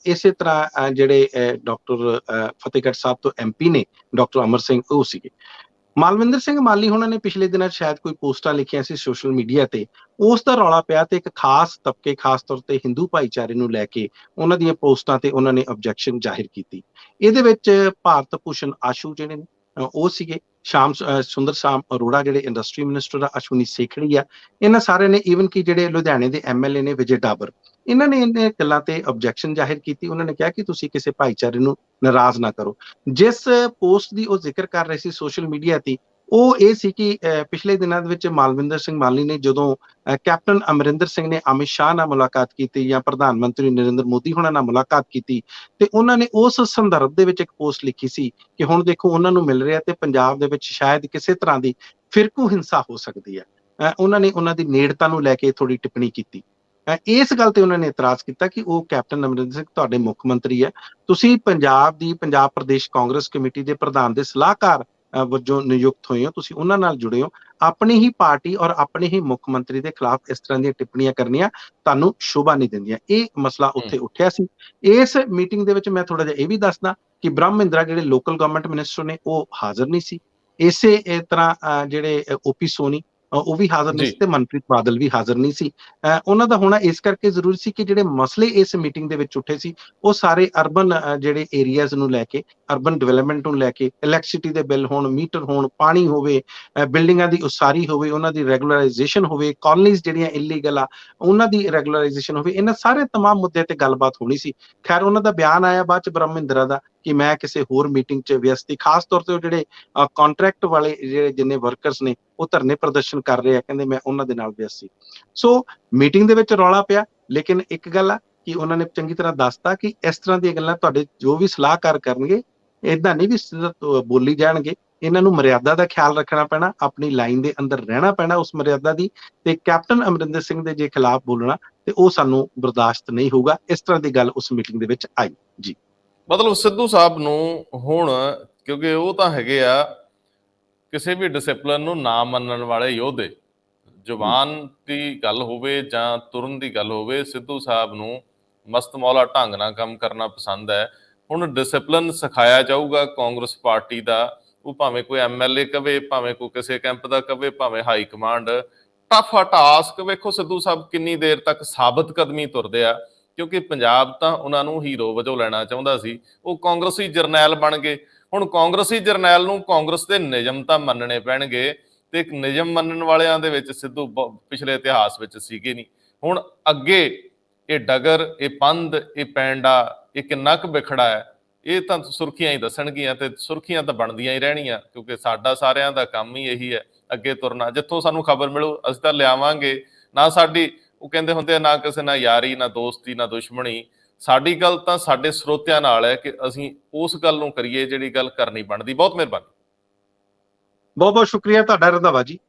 ਇਸੇ ਤਰ੍ਹਾਂ ਜਿਹੜੇ ਡਾਕਟਰ ਫਤਿਹਗੜ੍ਹ ਸਾਹਿਬ ਤੋਂ MP ਨੇ ਡਾਕਟਰ ਅਮਰ ਸਿੰਘ, ਉਹ ਸੀਗੇ। ਮਾਲਵਿੰਦਰ ਸਿੰਘ ਮਾਲੀ ਹੋਣਾ ਨੇ ਪਿਛਲੇ ਦਿਨਾਂ ਸ਼ਾਇਦ ਕੋਈ ਪੋਸਟਾਂ ਲਿਖੀਆਂ ਸੀ ਸੋਸ਼ਲ ਮੀਡੀਆ ਤੇ, ਉਸ ਦਾ ਰੌਲਾ ਪਿਆ ਤੇ ਇੱਕ ਖਾਸ ਤਬਕੇ, ਖਾਸ ਤੌਰ ਤੇ ਹਿੰਦੂ ਭਾਈਚਾਰੇ ਨੂੰ ਲੈ ਕੇ ਉਹਨਾਂ ਦੀਆਂ ਪੋਸਟਾਂ ਤੇ ਉਹਨਾਂ ਨੇ ਆਬਜੈਕਸ਼ਨ ਜ਼ਾਹਿਰ ਕੀਤੀ। ਇਹਦੇ ਵਿੱਚ ਭਾਰਤ ਭੂਸ਼ਣ ਆਸ਼ੂ ਜਿਹੜੇ ਨੇ ਉਹ ਸੀਗੇ, ਸੁੰਦਰ ਸ਼ਾਮ ਅਰੋੜਾ ਜਿਹੜੇ ਇੰਡਸਟਰੀ ਮਿਨਿਸਟਰ ਆ, ਅਸ਼ਵਨੀ ਸੇਖੜੀ ਆ, ਇਹਨਾਂ ਸਾਰਿਆਂ ਨੇ, ਈਵਨ ਕਿ ਜਿਹੜੇ ਲੁਧਿਆਣੇ ਦੇ MLA ਨੇ ਵਿਜੇ ਡਾਬਰ, ਇਹਨਾਂ ਨੇ ਇਹਨਾਂ ਗੱਲਾਂ ਤੇ ਆਬਜੈਕਸ਼ਨ ਜ਼ਾਹਿਰ ਕੀਤੀ। ਉਹਨਾਂ ਨੇ ਕਿਹਾ ਕਿ ਤੁਸੀਂ ਕਿਸੇ ਭਾਈਚਾਰੇ ਨੂੰ ਨਾਰਾਜ਼ ਨਾ ਕਰੋ। ਜਿਸ ਪੋਸਟ ਦੀ ਉਹ ਜ਼ਿਕਰ ਕਰ ਰਹੇ ਸੀ ਸੋਸ਼ਲ ਮੀਡੀਆ ਤੇ, ਉਹ ਇਹ ਸੀ ਕਿ ਪਿਛਲੇ ਦਿਨਾਂ ਦੇ ਵਿੱਚ ਮਾਲਵਿੰਦਰ ਸਿੰਘ ਮਾਲੀ ਨੇ ਜਦੋਂ ਕੈਪਟਨ ਅਮਰਿੰਦਰ ਸਿੰਘ ਨੇ ਅਮਿਤ ਸ਼ਾਹ ਨਾਲ ਮੁਲਾਕਾਤ ਕੀਤੀ ਜਾਂ ਪ੍ਰਧਾਨ ਮੰਤਰੀ ਨਰਿੰਦਰ ਮੋਦੀ ਹੋਣਾ ਨਾਲ ਮੁਲਾਕਾਤ ਕੀਤੀ, ਤੇ ਉਹਨਾਂ ਨੇ ਉਸ ਸੰਦਰਭ ਦੇ ਵਿੱਚ ਇੱਕ ਪੋਸਟ ਲਿਖੀ ਸੀ ਕਿ ਹੁਣ ਦੇਖੋ ਉਹਨਾਂ ਨੂੰ ਮਿਲ ਰਿਹਾ ਤੇ ਪੰਜਾਬ ਦੇ ਵਿੱਚ ਸ਼ਾਇਦ ਕਿਸੇ ਤਰ੍ਹਾਂ ਦੀ ਫਿਰਕੂ ਹਿੰਸਾ ਹੋ ਸਕਦੀ ਹੈ। ਉਹਨਾਂ ਨੇ ਉਹਨਾਂ ਦੀ ਨੇੜਤਾ ਨੂੰ ਲੈ ਕੇ ਥੋੜੀ ਟਿੱਪਣੀ ਕੀਤੀ। ਇਸ ਗੱਲ ਤੇ ਉਹਨਾਂ ਨੇ ਇਤਰਾਜ਼ ਕੀਤਾ ਕਿ ਉਹ ਕੈਪਟਨ ਅਮਰਿੰਦਰ ਸਿੰਘ ਤੁਹਾਡੇ ਮੁੱਖ ਮੰਤਰੀ ਹੈ, ਤੁਸੀਂ ਪੰਜਾਬ ਪ੍ਰਦੇਸ਼ ਕਾਂਗਰਸ ਕਮੇਟੀ ਦੇ ਪ੍ਰਧਾਨ ਦੇ ਸਲਾਹਕਾਰ ਵਜੋਂ ਨਿਯੁਕਤ ਹੋਏ ਹੋ, ਤੁਸੀਂ ਉਹਨਾਂ ਨਾਲ ਜੁੜੇ ਹੋ, ਆਪਣੀ ਹੀ ਪਾਰਟੀ ਔਰ ਆਪਣੇ ਹੀ ਮੁੱਖ ਮੰਤਰੀ ਦੇ ਖਿਲਾਫ ਇਸ ਤਰ੍ਹਾਂ ਦੀਆਂ ਟਿੱਪਣੀਆਂ ਕਰਨੀਆਂ ਤੁਹਾਨੂੰ ਸ਼ੋਭਾ ਨਹੀਂ ਦਿੰਦੀਆਂ। ਇਹ ਮਸਲਾ ਉੱਥੇ ਉੱਠਿਆ ਸੀ। ਇਸ ਮੀਟਿੰਗ ਦੇ ਵਿੱਚ ਮੈਂ ਥੋੜਾ ਜਿਹਾ ਇਹ ਵੀ ਦੱਸਦਾ ਕਿ ਬ੍ਰਹਮ ਮਹਿੰਦਰਾ ਜਿਹੜੇ ਲੋਕਲ ਗਵਰਨਮੈਂਟ ਮਿਨਿਸਟਰ ਨੇ ਉਹ ਹਾਜ਼ਰ ਨਹੀਂ ਸੀ। ਇਸੇ ਤਰ੍ਹਾਂ ਜਿਹੜੇ OP ਸੋਨੀ ਉਹ ਵੀ ਹਾਜ਼ਰ ਨਹੀਂ ਸੀ ਤੇ ਮਨਪ੍ਰੀਤ ਬਾਦਲ ਵੀ ਹਾਜ਼ਰ ਨਹੀਂ ਸੀ। ਉਹਨਾਂ ਦਾ ਹੋਣਾ ਇਸ ਕਰਕੇ ਜ਼ਰੂਰੀ ਸੀ ਕਿ ਜਿਹੜੇ ਮਸਲੇ ਇਸ ਮੀਟਿੰਗ ਦੇ ਵਿੱਚ ਉੱਠੇ ਸੀ ਉਹ ਸਾਰੇ ਅਰਬਨ ਜਿਹੜੇ ਏਰੀਆਜ਼ ਨੂੰ ਲੈ ਕੇ, ਅਰਬਨ ਡਿਵੈਲਪਮੈਂਟ ਨੂੰ ਲੈ ਕੇ, ਇਲੈਕਟ੍ਰਿਸਿਟੀ ਦੇ ਬਿੱਲ ਹੋਣ, ਮੀਟਰ ਹੋਣ, ਪਾਣੀ ਹੋਵੇ, ਬਿਲਡਿੰਗਾਂ ਦੀ ਉਸਾਰੀ ਹੋਵੇ, ਉਹਨਾਂ ਦੀ ਰੈਗੂਲਰਾਈਜੇਸ਼ਨ ਹੋਵੇ, ਕਾਲਨੀਜ਼ ਜਿਹੜੀਆਂ ਇਲੀਗਲ ਆ ਉਹਨਾਂ ਦੀ ਰੈਗੂਲਰਾਈਜੇਸ਼ਨ ਹੋਵੇ, ਇਹਨਾਂ ਸਾਰੇ ਤਮਾਮ ਮੁੱਦੇ ਤੇ ਗੱਲਬਾਤ ਹੋਣੀ ਸੀ। ਖੈਰ ਉਹਨਾਂ ਦਾ ਬਿਆਨ ਆਇਆ ਬਾਅਦ ਚ ਬ੍ਰਹਮ ਮਹਿੰਦਰਾ ਦਾ ਕਿ ਮੈਂ ਕਿਸੇ ਹੋਰ ਮੀਟਿੰਗ 'ਚ ਵਿਅਸਤ ਸੀ। ਖਾਸ ਤੌਰ ਤੇ ਉਹ ਜਿਹੜੇ ਕੰਟਰੈਕਟ ਵਾਲੇ ਜਿਹੜੇ ਜਿੰਨੇ ਵਰਕਰਸ ਨੇ ਉਹ ਧਰਨੇ ਪ੍ਰਦਰਸ਼ਨ ਕਰ ਰਹੇ ਆ, ਕਹਿੰਦੇ ਮੈਂ ਉਹਨਾਂ ਦੇ ਨਾਲ ਵਿਅਸਤ ਸੀ। ਸੋ ਮੀਟਿੰਗ ਦੇ ਵਿੱਚ ਰੌਲਾ ਪਿਆ, ਲੇਕਿਨ ਇੱਕ ਗੱਲ ਆ ਕਿ ਉਹਨਾਂ ਨੇ ਚੰਗੀ ਤਰ੍ਹਾਂ ਦੱਸਤਾ ਕਿ ਇਸ ਤਰ੍ਹਾਂ ਦੀਆਂ ਗੱਲਾਂ ਤੁਹਾਡੇ ਜੋ ਵੀ ਸਲਾਹਕਾਰ ਕਰਨਗੇ ਏਦਾਂ ਨਹੀਂ ਵੀ ਬੋਲੀ ਜਾਣਗੇ, ਇਹਨਾਂ ਨੂੰ ਮਰਿਆਦਾ ਦਾ ਖਿਆਲ ਰੱਖਣਾ ਪੈਣਾ, ਆਪਣੀ ਲਾਈਨ ਦੇ ਅੰਦਰ ਰਹਿਣਾ ਪੈਣਾ ਉਸ ਮਰਿਆਦਾ ਦੀ, ਤੇ ਕੈਪਟਨ ਅਮਰਿੰਦਰ ਸਿੰਘ ਦੇ ਜੇ ਖਿਲਾਫ ਬੋਲਣਾ ਤੇ ਉਹ ਸਾਨੂੰ ਬਰਦਾਸ਼ਤ ਨਹੀਂ ਹੋਊਗਾ। ਇਸ ਤਰ੍ਹਾਂ ਦੀ ਗੱਲ ਉਸ ਮੀਟਿੰਗ ਦੇ ਵਿੱਚ ਆਈ ਜੀ। ਮਤਲਬ ਸਿੱਧੂ ਸਾਹਿਬ ਨੂੰ ਹੁਣ, ਕਿਉਂਕਿ ਉਹ ਤਾਂ ਹੈਗੇ ਆ ਕਿਸੇ ਵੀ ਡਿਸਪਲਿਨ ਨੂੰ ਨਾ ਮੰਨਣ ਵਾਲੇ ਯੋਧੇ, ਜ਼ੁਬਾਨ ਦੀ ਗੱਲ ਹੋਵੇ ਜਾਂ ਤੁਰਨ ਦੀ ਗੱਲ ਹੋਵੇ, ਸਿੱਧੂ ਸਾਹਿਬ ਨੂੰ ਮਸਤ ਮੌਲਾ ਢੰਗ ਨਾਲ ਕੰਮ ਕਰਨਾ ਪਸੰਦ ਹੈ। ਹੁਣ ਡਿਸਪਲਿਨ ਸਿਖਾਇਆ ਜਾਊਗਾ ਕਾਂਗਰਸ ਪਾਰਟੀ ਦਾ, ਉਹ ਭਾਵੇਂ ਕੋਈ MLA ਕਵੇ, ਭਾਵੇਂ ਕੋਈ ਕਿਸੇ ਕੈਂਪ ਦਾ ਕਵੇ, ਭਾਵੇਂ ਹਾਈ ਕਮਾਂਡ, ਟਫ ਟਾਸਕ। ਵੇਖੋ ਸਿੱਧੂ ਸਾਹਿਬ ਕਿੰਨੀ ਦੇਰ ਤੱਕ ਸਾਬਤ ਕਦਮੀ ਤੁਰਦੇ ਆ, ਕਿਉਂਕਿ ਪੰਜਾਬ ਤਾਂ ਉਹਨਾਂ ਨੂੰ ਹੀਰੋ ਵਜੋਂ ਲੈਣਾ ਚਾਹੁੰਦਾ ਸੀ। ਉਹ ਕਾਂਗਰਸੀ ਜਰਨੈਲ ਬਣ ਗਏ। ਹੁਣ ਕਾਂਗਰਸੀ ਜਰਨੈਲ ਨੂੰ ਕਾਂਗਰਸ ਦੇ ਨਿਯਮ ਤਾਂ ਮੰਨਣੇ ਪੈਣਗੇ, ਤੇ ਇੱਕ ਨਿਯਮ ਮੰਨਣ ਵਾਲਿਆਂ ਦੇ ਵਿੱਚ ਸਿੱਧੂ ਪਿਛਲੇ ਇਤਿਹਾਸ ਵਿੱਚ ਸੀਗੇ ਨਹੀਂ। ਹੁਣ ਅੱਗੇ ਇਹ ਡਗਰ, ਇਹ ਪੰਧ, ਇਹ ਪੈਂਡਾ, ਇਹ ਕਿੰਨਾ ਕੁ ਵਿਖੜਾ ਹੈ, ਇਹ ਤਾਂ ਸੁਰਖੀਆਂ ਹੀ ਦੱਸਣਗੀਆਂ, ਤੇ ਸੁਰਖੀਆਂ ਤਾਂ ਬਣਦੀਆਂ ਹੀ ਰਹਿਣੀਆਂ, ਕਿਉਂਕਿ ਸਾਡਾ ਸਾਰਿਆਂ ਦਾ ਕੰਮ ਹੀ ਇਹੀ ਹੈ, ਅੱਗੇ ਤੁਰਨਾ। ਜਿੱਥੋਂ ਸਾਨੂੰ ਖਬਰ ਮਿਲੂ ਅਸੀਂ ਤਾਂ ਲਿਆਵਾਂਗੇ। ਨਾ ਸਾਡੀ, ਉਹ ਕਹਿੰਦੇ ਹੁੰਦੇ ਆ, ਨਾ ਕਿਸੇ ਨਾਲ ਯਾਰੀ, ਨਾ ਦੋਸਤੀ, ਨਾ ਦੁਸ਼ਮਣੀ। ਸਾਡੀ ਗੱਲ ਤਾਂ ਸਾਡੇ ਸਰੋਤਿਆਂ ਨਾਲ ਹੈ ਕਿ ਅਸੀਂ ਉਸ ਗੱਲ ਨੂੰ ਕਰੀਏ ਜਿਹੜੀ ਗੱਲ ਕਰਨੀ ਬਣਦੀ। ਬਹੁਤ ਮਿਹਰਬਾਨੀ। ਬਹੁਤ ਬਹੁਤ ਸ਼ੁਕਰੀਆ ਤੁਹਾਡਾ ਰੰਧਾਵਾ ਜੀ।